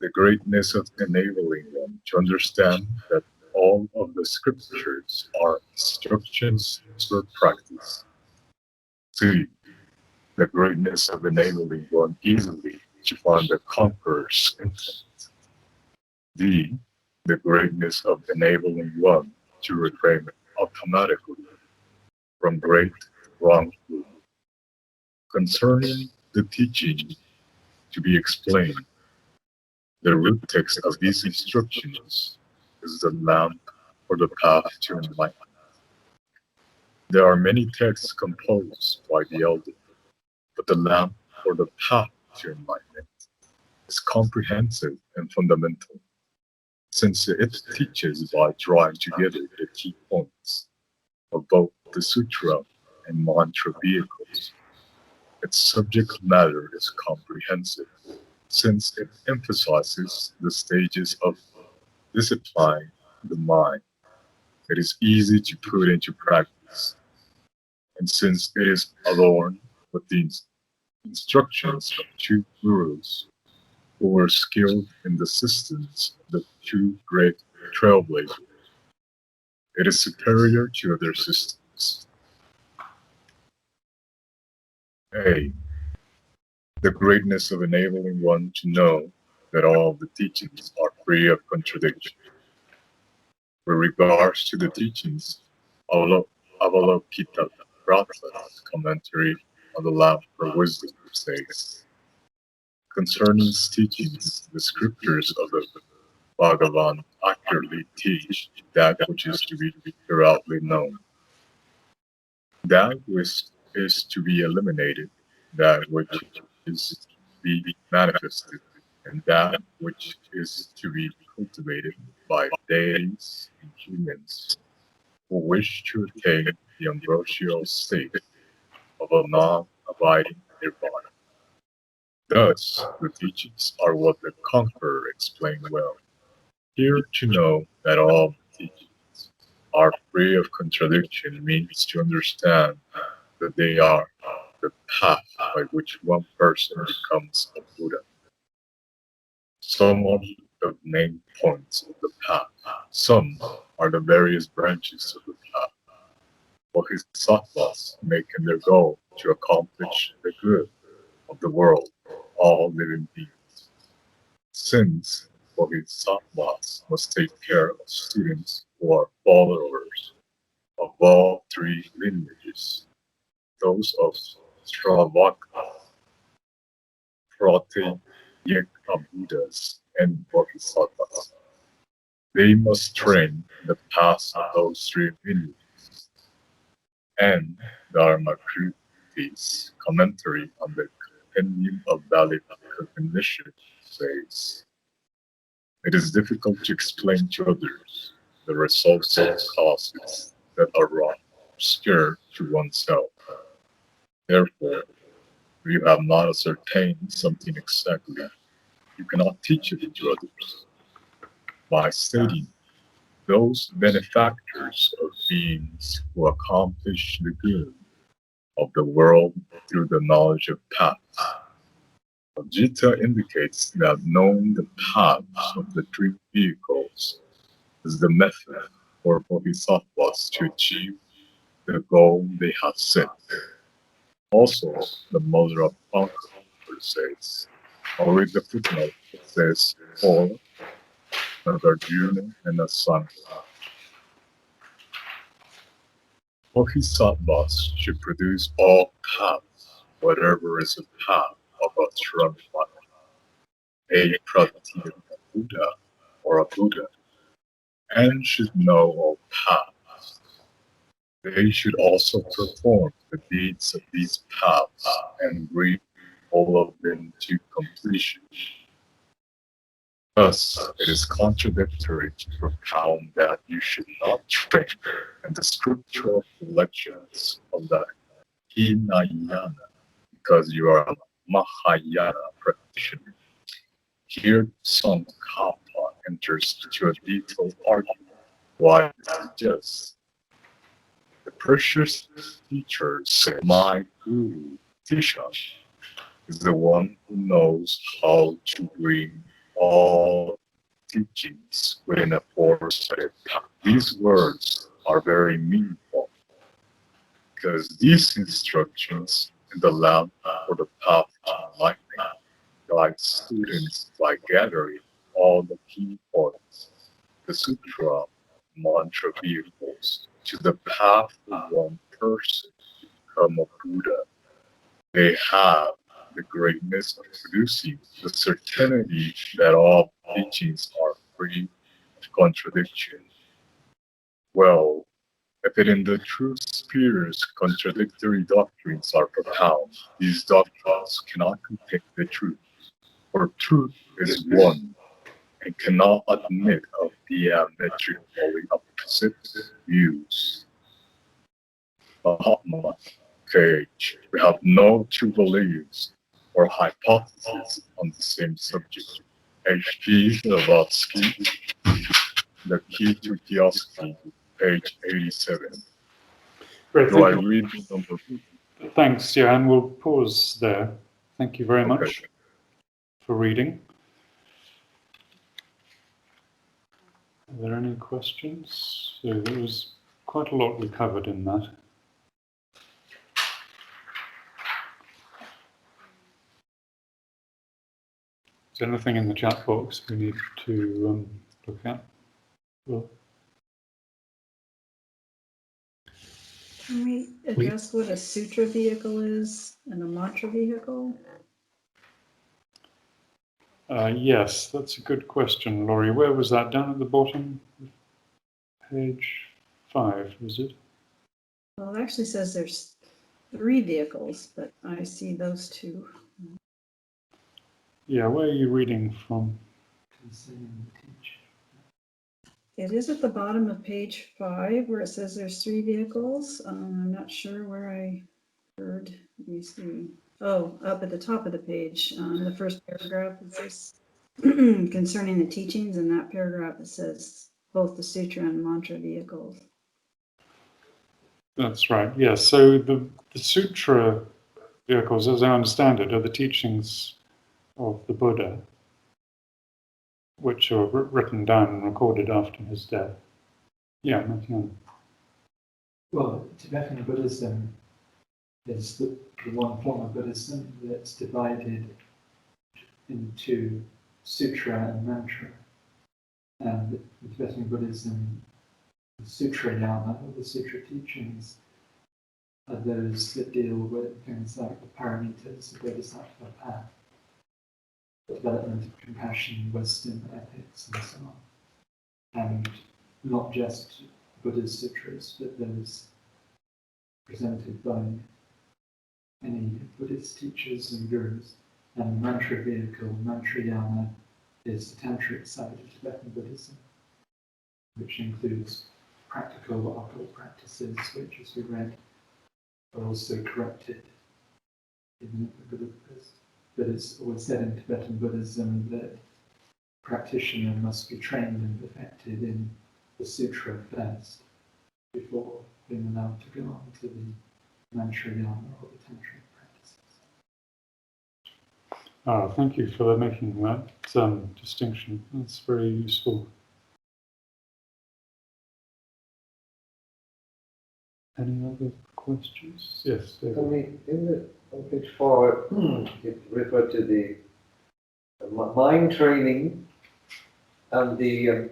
The greatness of enabling one to understand that all of the scriptures are instructions for practice. C. The greatness of enabling one easily to find the conqueror's intent. D. The greatness of enabling one to refrain automatically from great wrongdoing. Concerning the teaching to be explained, the root text of these instructions is the lamp for the path to enlightenment. There are many texts composed by the elder, but the lamp for the path to enlightenment is comprehensive and fundamental, since it teaches by drawing together the key points of both the sutra and mantra vehicles. Its subject matter is comprehensive, since it emphasizes the stages of disciplining the mind. It is easy to put into practice, and since it is adorned with the instructions of 2 gurus who were skilled in the systems of the 2 great trailblazers, it is superior to other systems. A. The greatness of enabling one to know that all the teachings are free of contradiction. With regards to the teachings, Avalokiteshvara's commentary on the Lamp for Wisdom says, concerning teachings, the scriptures of the Bhagavan accurately teach that which is to be thoroughly known. That which is to be eliminated, that which is to be manifested, and that which is to be cultivated by deities and humans who wish to attain the ambrosial state of a non-abiding nirvana. Thus, the teachings are what the conqueror explained well. Here to know that all teachings are free of contradiction means to understand that they are the path by which one person becomes a Buddha. Some of the main points of the path, some are the various branches of the path. Bodhisattvas make it their goal to accomplish the good of the world, all living beings. Since Bodhisattvas must take care of students who are followers of all three lineages, those of Stravaka, Pratyeka Buddhas, and Bodhisattvas. They must train the paths of those three lineages. And Dharma Treatise, commentary on the Compendium of Valid Cognition, says, it is difficult to explain to others the results of causes that are wrong, obscure to oneself. Therefore, if you have not ascertained something exactly, you cannot teach it to others. By stating those benefactors of beings who accomplish the good of the world through the knowledge of paths, Ajita indicates that knowing the paths of the three vehicles is the method for bodhisattvas to achieve the goal they have set. Also, the mother of Conqueror says, I'll read the footnote. It says, for Nagarjuna and a son. Bodhisattvas should produce all paths, whatever is a path of a Shravana, a Pratyeka Buddha or a Buddha, and should know all paths. They should also perform the deeds of these paths and bring all of them to completion. Thus, it is contradictory to propound that you should not train in the scriptural collections of the Hinayana because you are a Mahayana practitioner. Here, TsongKhapa enters into a detailed argument why this is just. The precious teacher said, my guru, Tisha, is the one who knows how to bring all teachings within a four-sided path. These words are very meaningful because these instructions in the Lam for the path to enlightenment guide students by gathering all the key points, the sutra, mantra vehicles, to the path of one person to become a Buddha. They have the greatness of producing the certainty that all teachings are free of contradiction. Well, if it in the true spheres contradictory doctrines are propounded, these doctrines cannot contain the truth, for truth is one and cannot admit of diametrically opposite views. Mahatma K.H. We have no two beliefs or hypotheses on the same subject. H.P. Blavatsky, The Key to Theosophy, page 87. Great, Do I thank you. read number? Thanks, Johan. We'll pause there. Thank you very Okay. much for reading. Are there any questions? So there was quite a lot we covered in that. Is there anything in the chat box we need to look at? Well, Can we address what a sutra vehicle is and a mantra vehicle? yes, that's a good question, Laurie. Where was that? Down at the bottom? Page 5, was it? Well, it actually says there's 3 vehicles, but I see those 2. Yeah, where are you reading from? Concerning the teaching. It is at the bottom of page 5 where it says there's 3 vehicles. I'm not sure where I heard. Let me see. Oh, up at the top of the page, in the first paragraph, it says concerning the teachings. In that paragraph, it says both the sutra and mantra vehicles. That's right, yes. So the sutra vehicles, as I understand it, are the teachings of the Buddha, which are written down and recorded after his death. Yeah, Matthew. Well, Tibetan Buddhism is the one form of Buddhism that's divided into sutra and mantra. And in Tibetan Buddhism, the sutra yama, or the sutra teachings, are those that deal with things like the paramitas, the bodhisattva path, the development of compassion, wisdom, ethics, and so on. And not just Buddhist sutras, but those presented by any Buddhist teachers and gurus. And the mantra vehicle, mantra yama, is the tantric side of Tibetan Buddhism, which includes practical occult practices, which, as we read, are also corrupted in the Buddhist. But it's always said in Tibetan Buddhism that practitioner must be trained and perfected in the sutra first, before being allowed to go on to the mantra yama or the tantric practices. Thank you for making that distinction. That's very useful. Any other questions? Yes, David. On page 4, it referred to the mind training and the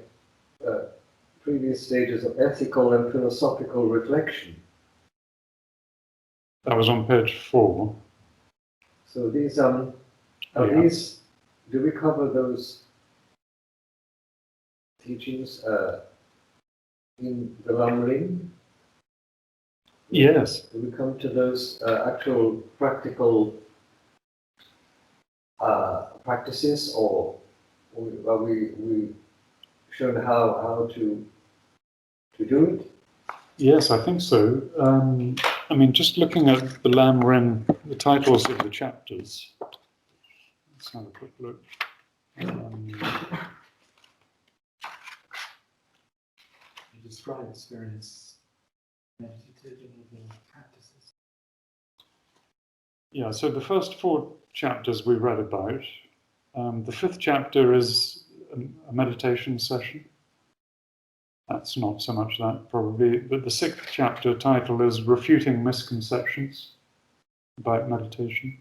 previous stages of ethical and philosophical reflection. That was on page 4. So these these, do we cover those teachings in the Lam Rim? Yes. Do we come to those actual practical practices, or are we shown how to do it? Yes, I think so. I mean, just looking at the Lam Rim, the titles of the chapters. Let's have a quick look. He describes various meditative and other practices. Yeah, so the first 4 chapters we read about. The 5th chapter is a meditation session. That's not so much that, probably. But the 6th chapter title is Refuting Misconceptions about Meditation.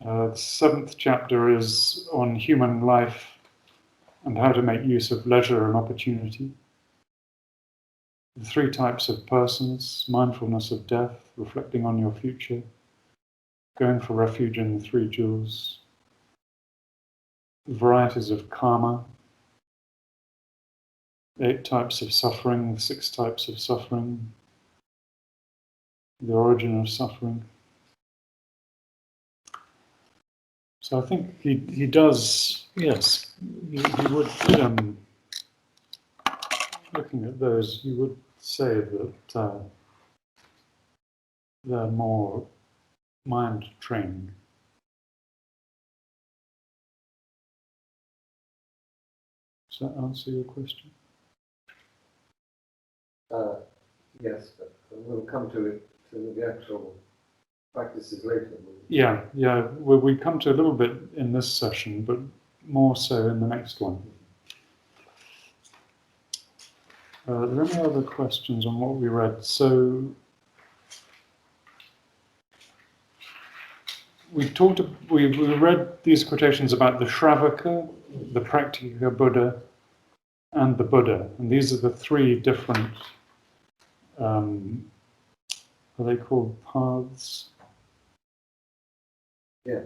The 7th chapter is on human life and how to make use of leisure and opportunity. The 3 types of persons, mindfulness of death, reflecting on your future, going for refuge in the 3 jewels, varieties of karma, 8 types of suffering, 6 types of suffering, the origin of suffering. So I think he does, yes, he would, looking at those, you would say that they're more mind training. Does that answer your question? Yes, but we'll come to it, to the actual practices later. Yeah. We come to a little bit in this session, but more so in the next one. Are there any other questions on what we read? So we read these quotations about the Shravaka, the Praktika Buddha, and the Buddha, and these are the 3 different. Are they called paths? Yeah.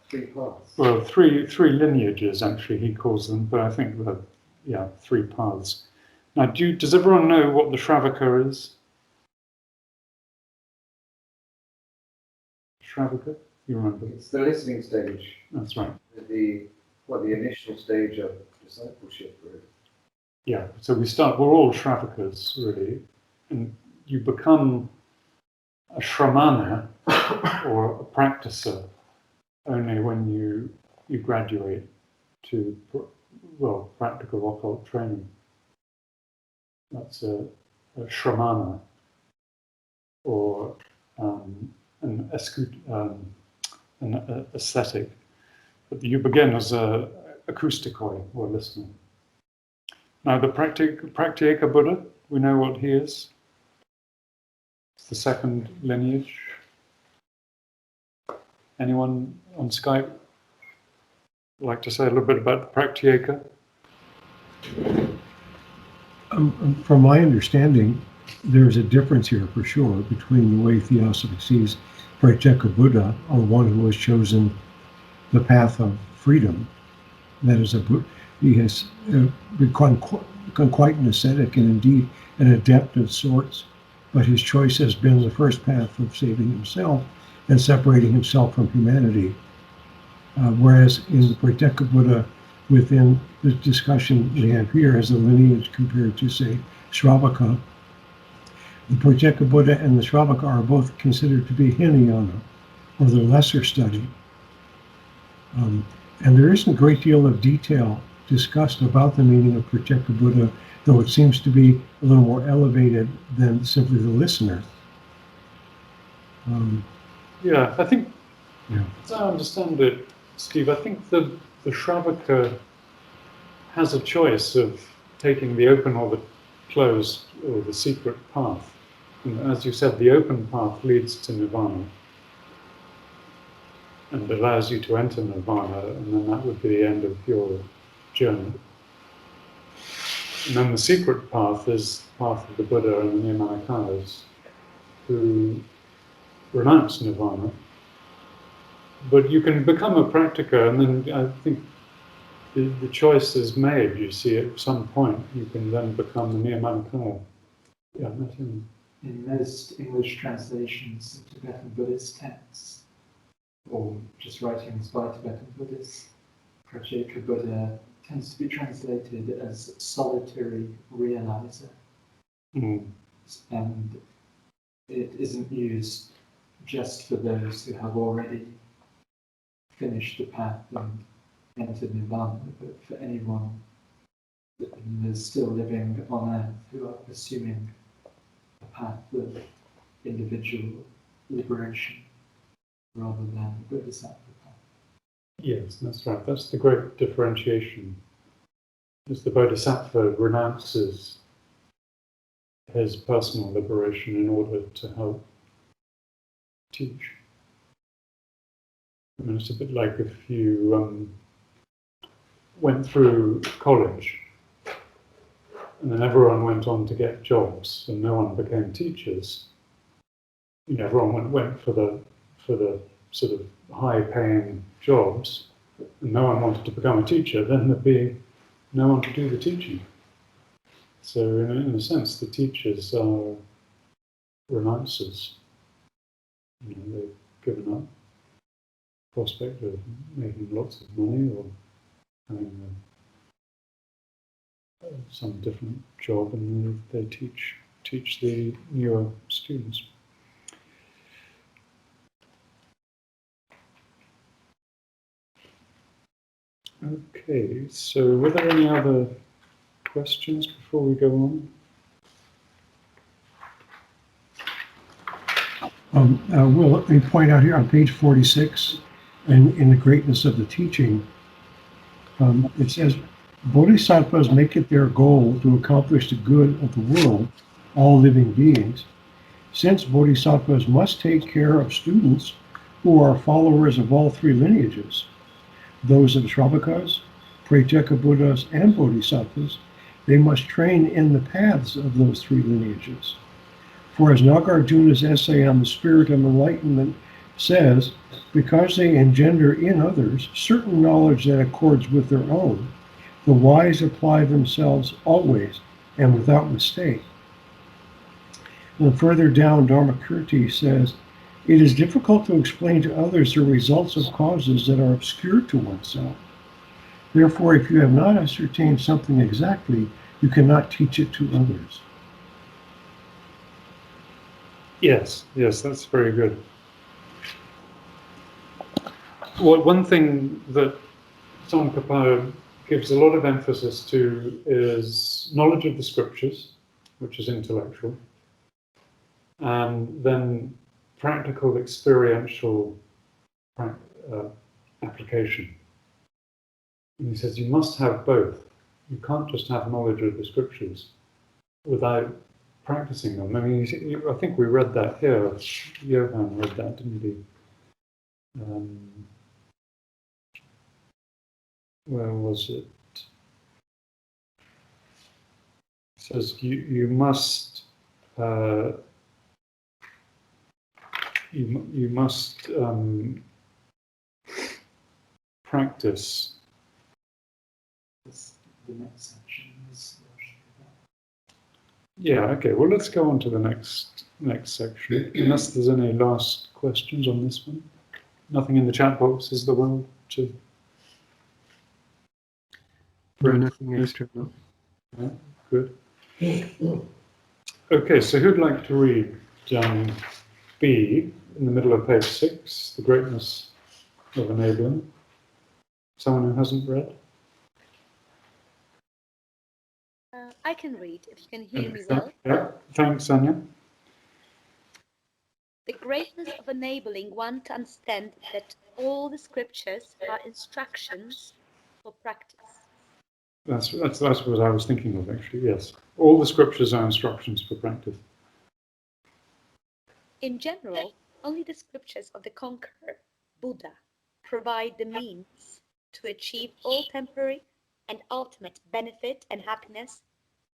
3 paths. Well, three lineages actually he calls them, but I think they're 3 paths. Now, does everyone know what the Shravaka is? Shravaka? You remember? It's the listening stage. That's right. The initial stage of discipleship, really. Yeah, so we're all Shravakas, really, and you become a Shramana or a practicer only when you graduate to, practical occult training. That's a Shramana or an ascetic. But you begin as a acousticoi, or listener. Now the Pratyeka Buddha, we know what he is. It's the second lineage. Anyone on Skype like to say a little bit about the Pratyeka? From my understanding, there's a difference here for sure between the way Theosophy sees Pratyeka Buddha, or one who has chosen the path of freedom. That is, he has become quite an ascetic and indeed an adept of sorts, but his choice has been the first path of saving himself and separating himself from humanity. Whereas in the Pratyeka Buddha, within the discussion we have here as a lineage compared to, say, Shravaka, the Pratyeka Buddha and the Shravaka are both considered to be Hinayana, or the lesser study. And there isn't a great deal of detail discussed about the meaning of Pratyeka Buddha, though it seems to be a little more elevated than simply the listener. Yeah, I think, Yeah. as I understand it, Steve, I think the Shravaka has a choice of taking the open or the closed or the secret path. And as you said, the open path leads to Nirvana and allows you to enter Nirvana, and then that would be the end of your journey. And then the secret path is the path of the Buddha and the Nirmanakaras, who renounce Nirvana. But you can become a practiker, and then I think the choice is made. You see, at some point, you can then become the Nirmanakaya. Yeah, Martin. In most English translations of Tibetan Buddhist texts, or just writings by Tibetan Buddhists, Pratyeka Buddha tends to be translated as solitary realizer. Mm. And it isn't used just for those who have already finished the path and entered Nirvana, but for anyone that is still living on earth who are pursuing a path of individual liberation rather than the Bodhisattva path. Yes, that's right. That's the great differentiation. As the Bodhisattva renounces his personal liberation in order to help teach. I mean, it's a bit like if you went through college and then everyone went on to get jobs and no one became teachers. You know, everyone went for the sort of high-paying jobs, and no one wanted to become a teacher. Then there'd be no one to do the teaching. So, in a sense, the teachers are renouncers. You know, they've given up the prospect of making lots of money or having some different job, and they teach the newer students. Okay, so were there any other questions before we go on? Well, let me point out here on page 46, and in the greatness of the teaching, it says, Bodhisattvas make it their goal to accomplish the good of the world, all living beings, since Bodhisattvas must take care of students who are followers of all three lineages, those of Shravakas, Pratyeka Buddhas, and Bodhisattvas. They must train in the paths of those three lineages. For as Nagarjuna's essay on the spirit of enlightenment says, because they engender in others certain knowledge that accords with their own, the wise apply themselves always and without mistake. And further down, Dharmakirti says, It is difficult to explain to others the results of causes that are obscure to oneself. Therefore, if you have not ascertained something exactly, you cannot teach it to others. Yes, that's very good. Well, one thing that TsongKhapa gives a lot of emphasis to is knowledge of the scriptures, which is intellectual, and then practical experiential application. And he says you must have both. You can't just have knowledge of the scriptures without practicing them. I mean, I think we read that here. Johan read that, didn't he? Where was it? It says you must you must practice. The next section is. Yeah. Okay. Well, let's go on to the next section. Unless there's any last questions on this one. Nothing in the chat box is the world to. No, nothing extra. No. Yeah, good. Okay, so who'd like to read B in the middle of page 6, the greatness of enabling? Someone who hasn't read? I can read, if you can hear me well. Yeah, thanks, Anya. The greatness of enabling one to understand that all the scriptures are instructions for practice. That's what I was thinking of, actually, yes. All the scriptures are instructions for practice. In general, only the scriptures of the conqueror, Buddha, provide the means to achieve all temporary and ultimate benefit and happiness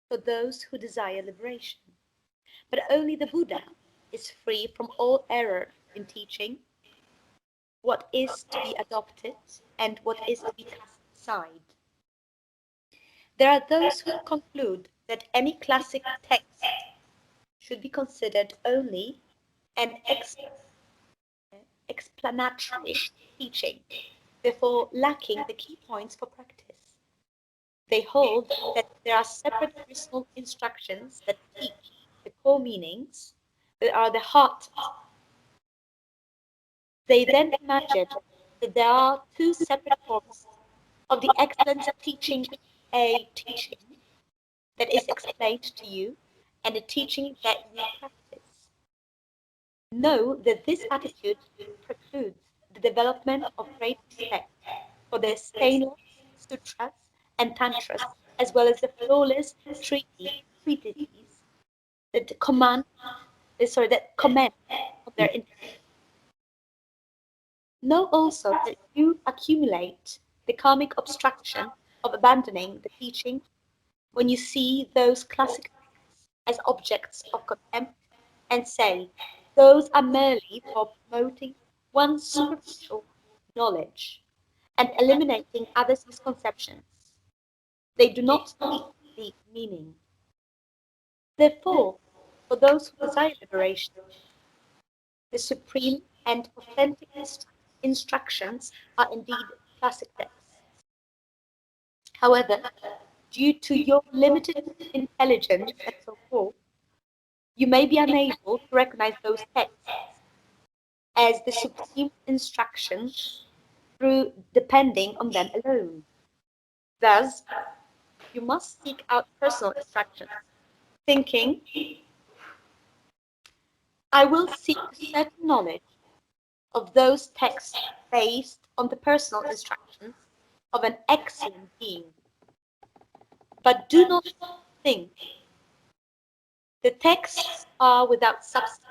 for those who desire liberation. But only the Buddha is free from all error in teaching what is to be adopted and what is to be cast aside. There are those who conclude that any classic text should be considered only an explanatory teaching, therefore lacking the key points for practice. They hold that there are separate personal instructions that teach the core meanings that are the heart. They then imagine that there are two separate forms of the excellence of teaching a teaching that is explained to you and a teaching that you practice. Know that this attitude precludes the development of great respect for the stainless sutras and tantras, as well as the flawless treatises that comment on their intellect. Know also that you accumulate the karmic obstruction of abandoning the teaching when you see those classic texts as objects of contempt and say those are merely for promoting one's superficial knowledge and eliminating others' misconceptions. They do not teach the meaning. Therefore, for those who desire liberation, the supreme and authentic instructions are indeed classic texts. However, due to your limited intelligence and so forth, you may be unable to recognize those texts as the supreme instructions through depending on them alone. Thus, you must seek out personal instructions, thinking, I will seek certain knowledge of those texts based on the personal instructions of an excellent being. But do not think the texts are without substance,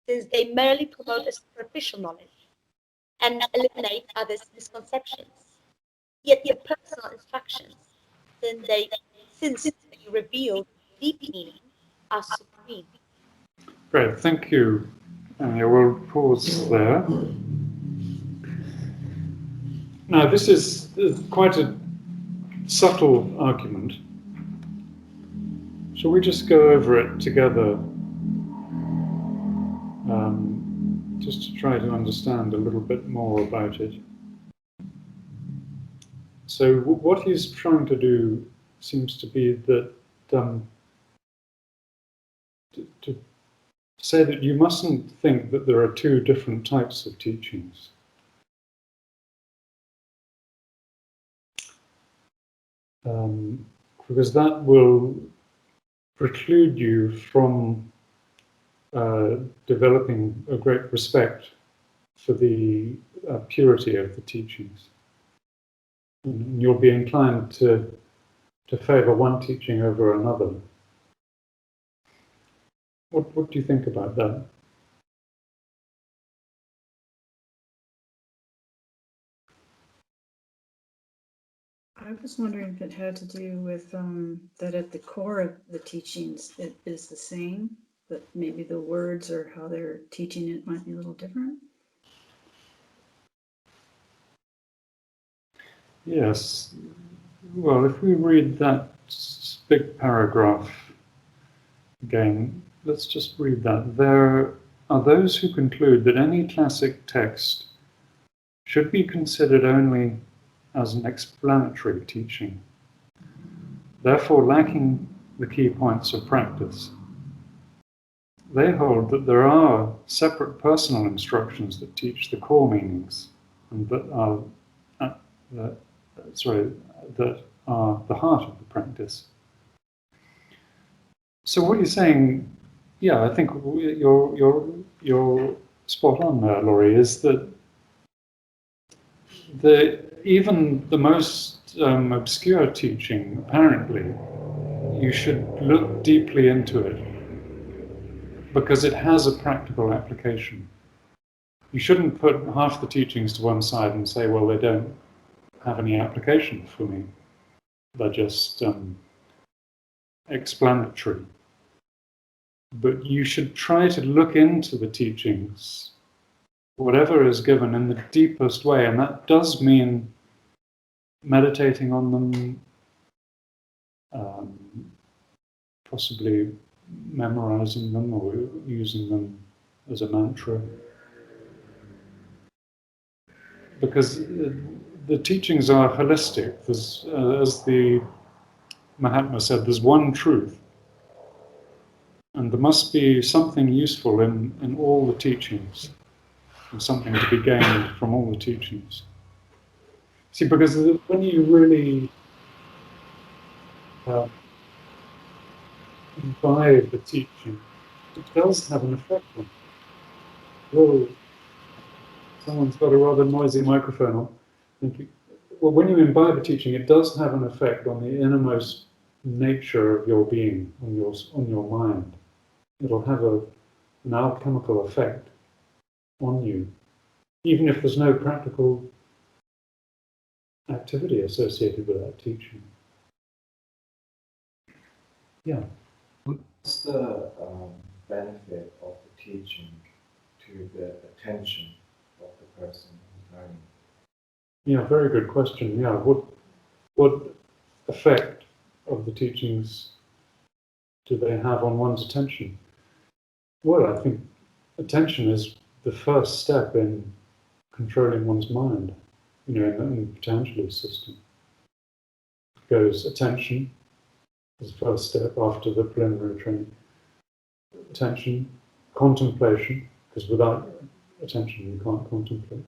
since they merely promote a superficial knowledge and eliminate others' misconceptions. Yet the personal instructions, since they reveal deep meaning, are supreme. Great, thank you. Anya, we'll pause there. Now, this is quite a subtle argument. Shall we just go over it together just to try to understand a little bit more about it. So what he's trying to do seems to be that to say that you mustn't think that there are two different types of teachings. Because that will preclude you from developing a great respect for the purity of the teachings. And you'll be inclined to favor one teaching over another. What do you think about that? I was wondering if it had to do with that at the core of the teachings it is the same, but maybe the words or how they're teaching it might be a little different. Yes. Well, if we read that big paragraph again, let's just read that. There are those who conclude that any classic text should be considered only as an explanatory teaching, therefore lacking the key points of practice. They hold that there are separate personal instructions that teach the core meanings and that are the heart of the practice. So what you're saying, yeah, I think you're spot on there, Laurie, is that even the most obscure teaching, apparently, you should look deeply into it because it has a practical application. You shouldn't put half the teachings to one side and say, well, they don't have any application for me. They're just explanatory. But you should try to look into the teachings, whatever is given, in the deepest way, and that does mean meditating on them, possibly memorizing them or using them as a mantra. Because the teachings are holistic. There's, as the Mahatma said, there's one truth. And there must be something useful in all the teachings, and something to be gained from all the teachings. See, because when you really imbibe the teaching, it does have an effect on you. Whoa, someone's got a rather noisy microphone on. Thank you. Well, when you imbibe a teaching, it does have an effect on the innermost nature of your being, on your mind. It'll have an alchemical effect on you, even if there's no practical activity associated with that teaching. Yeah. What's the benefit of the teaching to the attention of the person who's learning? Yeah, very good question. Yeah, what effect of the teachings do they have on one's attention? Well, I think attention is the first step in controlling one's mind, in the Patanjali system. It goes attention is the first step after the preliminary training. Attention, contemplation, because without attention you can't contemplate.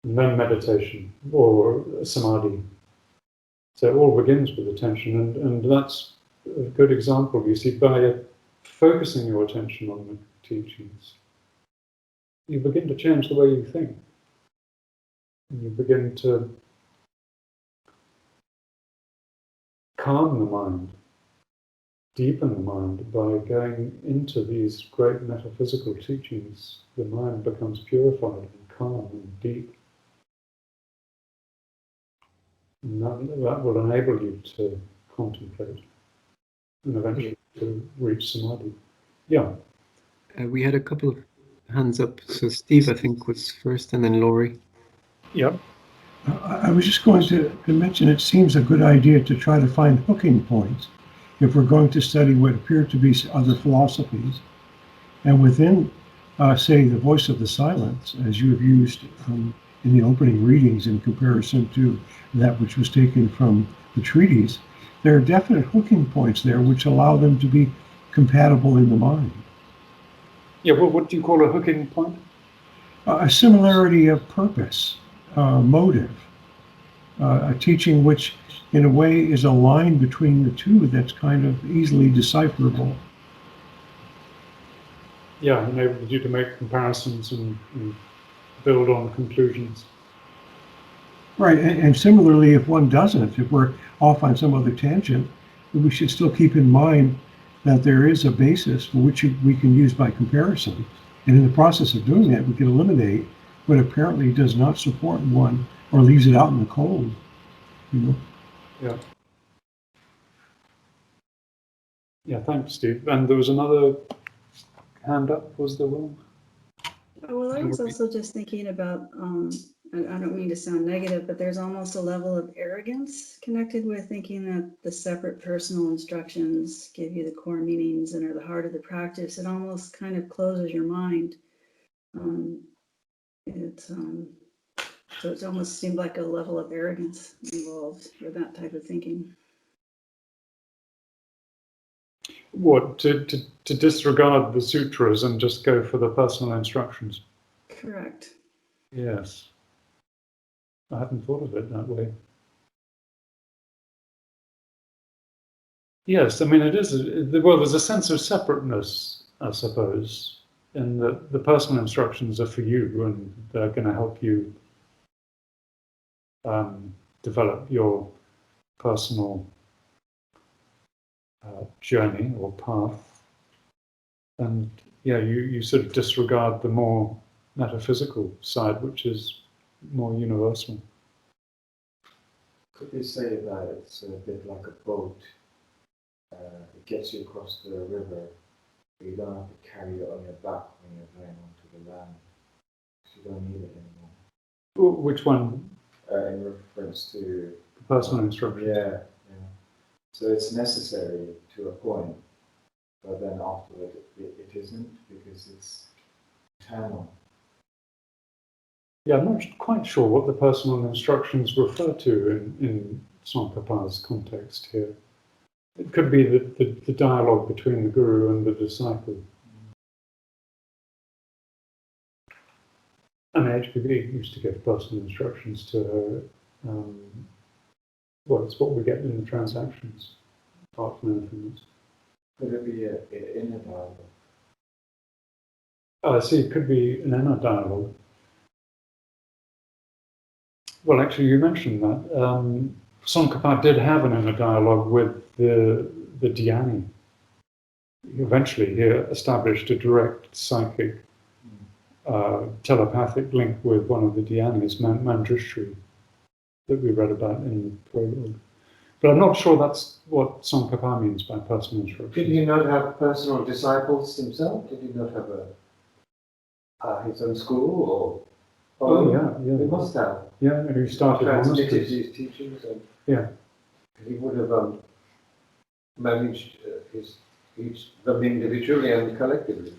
And then meditation, or samadhi. So it all begins with attention, and that's a good example, you see, by focusing your attention on the teachings, you begin to change the way you think. And you begin to calm the mind, deepen the mind by going into these great metaphysical teachings. The mind becomes purified and calm and deep. And that will enable you to contemplate and eventually to reach samadhi. Yeah. We had a couple of hands up. So Steve, I think, was first, and then Laurie. Yep. I was just going to mention it seems a good idea to try to find hooking points if we're going to study what appear to be other philosophies. And within say, the voice of the silence, as you have used in the opening readings in comparison to that which was taken from the treatise, there are definite hooking points there which allow them to be compatible in the mind. Yeah, well, what do you call a hooking point? A similarity of purpose, motive, a teaching which in a way is a line between the two that's kind of easily decipherable. Yeah, enables you to make comparisons and build on conclusions. Right, and similarly, if one doesn't, if we're off on some other tangent, we should still keep in mind that there is a basis for which we can use by comparison. And in the process of doing that, we can eliminate what apparently does not support one or leaves it out in the cold. You know? Yeah. Yeah, thanks, Steve. And there was another hand up, was there one? Well, I was also just thinking about, I don't mean to sound negative, but there's almost a level of arrogance connected with thinking that the separate personal instructions give you the core meanings and are the heart of the practice. It almost kind of closes your mind. So it almost seemed like a level of arrogance involved with that type of thinking. What, to disregard the sutras and just go for the personal instructions? Correct. Yes. I hadn't thought of it that way. Yes, I mean, it is, well, there's a sense of separateness, I suppose, in that the personal instructions are for you and they're going to help you develop your personal journey or path. And yeah, you sort of disregard the more metaphysical side, which is more universal. Could you say that it's a bit like a boat? It gets you across the river, but you don't have to carry it on your back when you're going onto the land. You don't need it anymore. Which one? In reference to The personal instructions. Yeah. So it's necessary to a point, but then afterward it isn't, because it's eternal. Yeah, I'm not quite sure what the personal instructions refer to in Tsongkhapa's context here. It could be the dialogue between the guru and the disciple. I mean, HPB used to give personal instructions to her. Well, it's what we get in the transactions, apart from anything else. Could it be an inner dialogue? I see, it could be an inner dialogue. Well, actually, you mentioned that. Tsongkhapa did have an inner dialogue with the dhyani. Eventually, he established a direct psychic, telepathic link with one of the dhyanis, Manjushri, that we read about in the prologue. But I'm not sure that's what Tsongkhapa means by personal instructions. Did he not have personal disciples himself? Did he not have his own school? Or Oh, yeah. He must have. Yeah, and he started transmitted monasteries. his teachings, and Yeah. he would have managed them individually and collectively.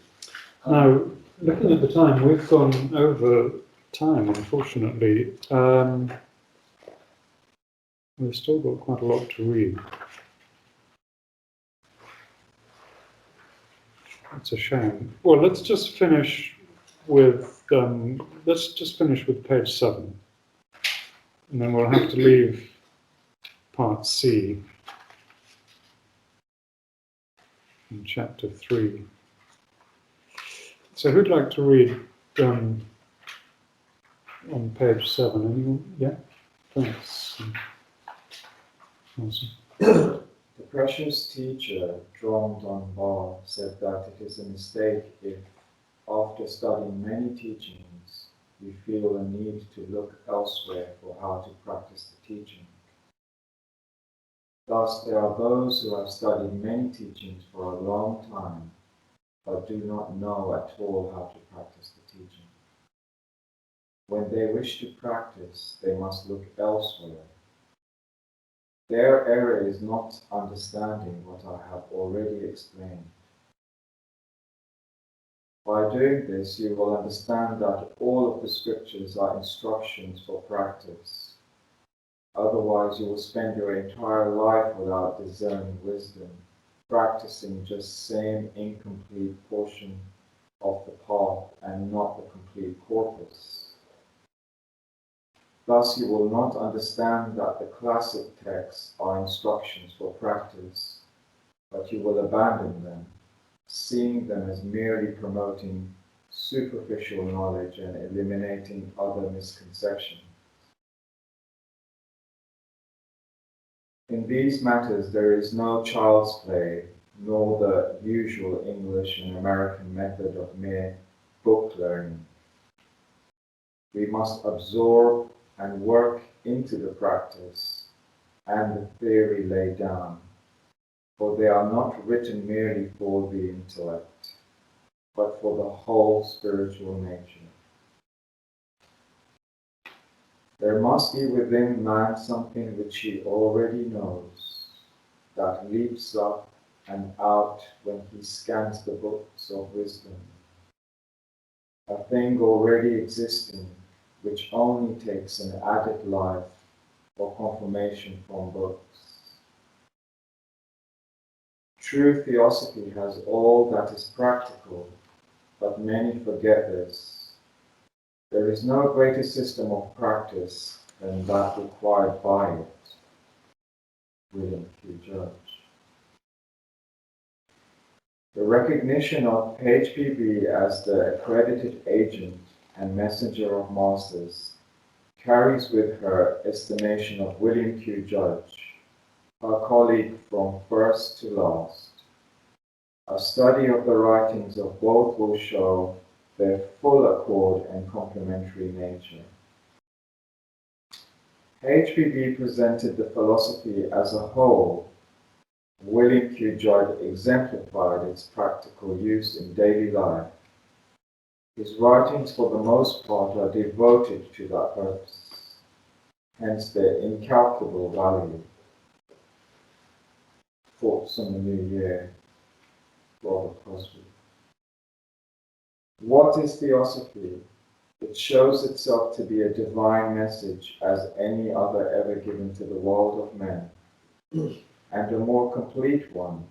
Now, looking at the time, we've gone over time, unfortunately. We've still got quite a lot to read. It's a shame. Well, let's just finish with page 7, and then we'll have to leave part C in chapter 3. So, who'd like to read on page 7? Anyone? Yeah. Thanks. Awesome. The precious teacher, Zhuang Dongbao, said that it is a mistake if, after studying many teachings, we feel a need to look elsewhere for how to practice the teaching. Thus, there are those who have studied many teachings for a long time, but do not know at all how to practice the teaching. When they wish to practice, they must look elsewhere. Their error is not understanding what I have already explained. By doing this, you will understand that all of the scriptures are instructions for practice. Otherwise, you will spend your entire life without discerning wisdom, practicing just same incomplete portion of the path and not the complete corpus. Thus, you will not understand that the classic texts are instructions for practice, but you will abandon them, seeing them as merely promoting superficial knowledge and eliminating other misconceptions. In these matters, there is no child's play, nor the usual English and American method of mere book learning. We must absorb and work into the practice and the theory laid down, for they are not written merely for the intellect, but for the whole spiritual nature. There must be within man something which he already knows, that leaps up and out when he scans the books of wisdom. A thing already existing, which only takes an added life or confirmation from books. True Theosophy has all that is practical, but many forget this. There is no greater system of practice than that required by it. William Q. Judge. The recognition of HPB as the accredited agent and messenger of masters carries with her estimation of William Q. Judge, her colleague from first to last. A study of the writings of both will show their full accord and complementary nature. HPB presented the philosophy as a whole. William Q. Judge exemplified its practical use in daily life. His writings, for the most part, are devoted to that purpose, hence their incalculable value. Thoughts on the New Year, Robert Cosby. What is Theosophy? It shows itself to be a divine message as any other ever given to the world of men, and a more complete one.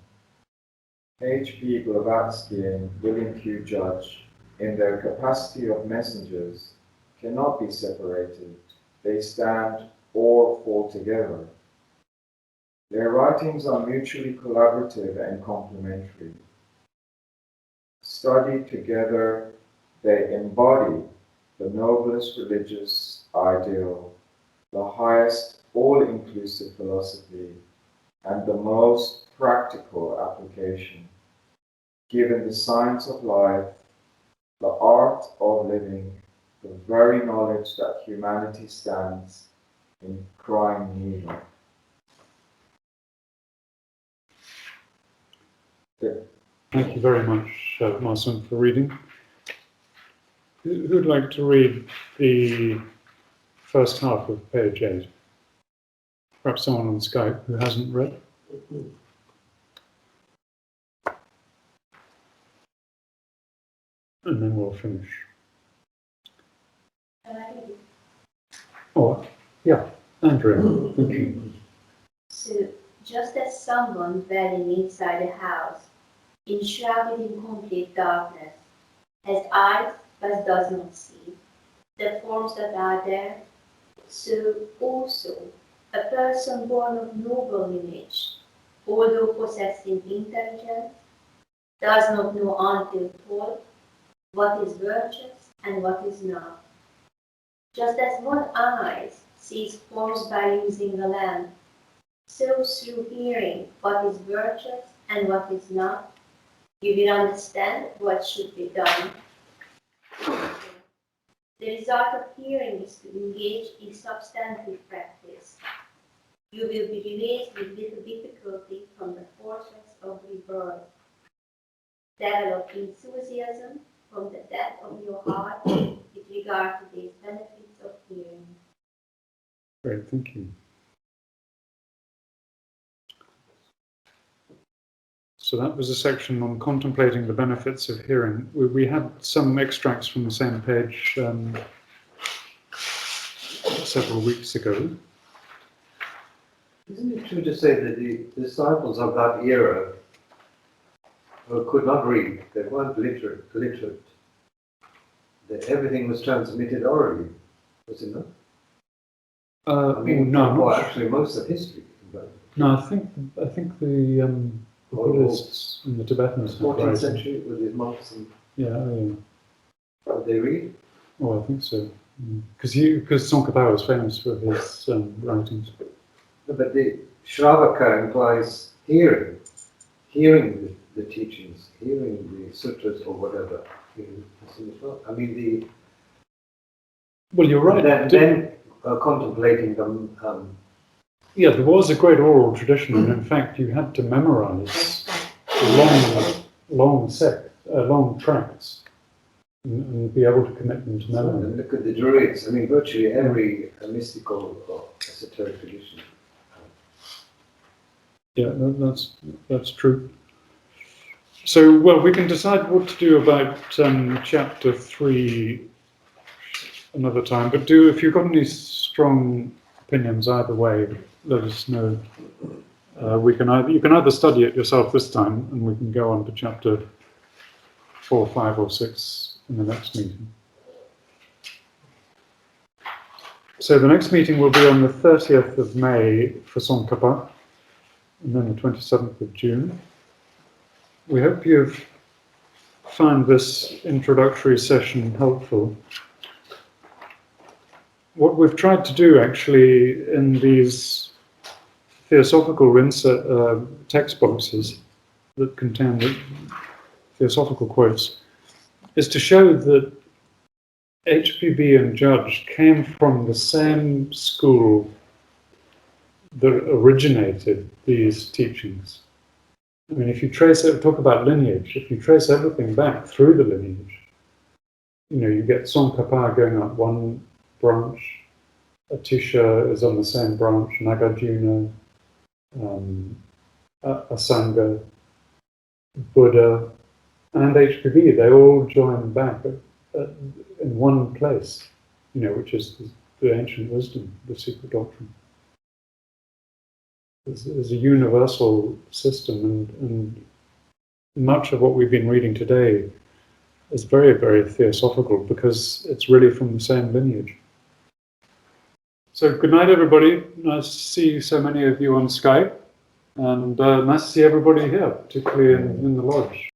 H.P. Blavatsky and William Q. Judge, in their capacity of messengers, cannot be separated. They stand or fall together. Their writings are mutually collaborative and complementary. Studied together, they embody the noblest religious ideal, the highest all-inclusive philosophy, and the most practical application, given the science of life, the art of living, the very knowledge that humanity stands in crying need of. Thank you very much, Marson, for reading. Who'd like to read the first half of page 8? Perhaps someone on Skype who hasn't read. And then we'll finish. Oh, yeah, Andrea, thank you. So, just as someone dwelling inside a house, enshrouded in complete darkness, has eyes but does not see the forms that are there, so also a person born of noble image, although possessing intelligence, does not know until told what is virtuous and what is not. Just as one eye sees forms by using a lamp, so through hearing what is virtuous and what is not, you will understand what should be done. The result of hearing is to engage in substantive practice. You will be released with little difficulty from the fortress of rebirth. Develop enthusiasm from the depth of your heart with regard to these benefits of hearing. Great, thank you. So that was a section on contemplating the benefits of hearing. We had some extracts from the same page several weeks ago. Isn't it true to say that the disciples of that era could not read? They weren't literate. That everything was transmitted orally, was it not? I mean, no, well, actually, most of history. no. I think the Buddhists and the Tibetans. 14th century with his monks and. Yeah. Did they read? Oh, I think so. Because TsongKhapa was famous for his writings. No, but the Shravaka implies hearing the teachings, hearing the sutras or whatever. I mean, well, you're right. Then contemplating them. Yeah, there was a great oral tradition, and in fact, you had to memorize long tracts and be able to commit them to memory. And look at the Druids. I mean, virtually every mystical or esoteric tradition. Yeah, that's true. So, well, we can decide what to do about chapter 3 another time. But if you've got any strong opinions either way, let us know. You can either study it yourself this time, and we can go on to chapter 4, 5, or 6 in the next meeting. So the next meeting will be on the 30th of May for TsongKhapa, and then the 27th of June. We hope you've found this introductory session helpful. What we've tried to do actually in these theosophical text boxes that contain the theosophical quotes is to show that HPB and Judge came from the same school that originated these teachings. I mean, if you trace it, talk about lineage, if you trace everything back through the lineage, you get TsongKhapa going up one branch, Atisha is on the same branch, Nagarjuna, Asanga, Buddha, and HPB, they all join back in one place, which is the ancient wisdom, the secret doctrine. It's a universal system, and much of what we've been reading today is very, very theosophical because it's really from the same lineage. So good night, everybody. Nice to see so many of you on Skype, and nice to see everybody here, particularly in the lodge.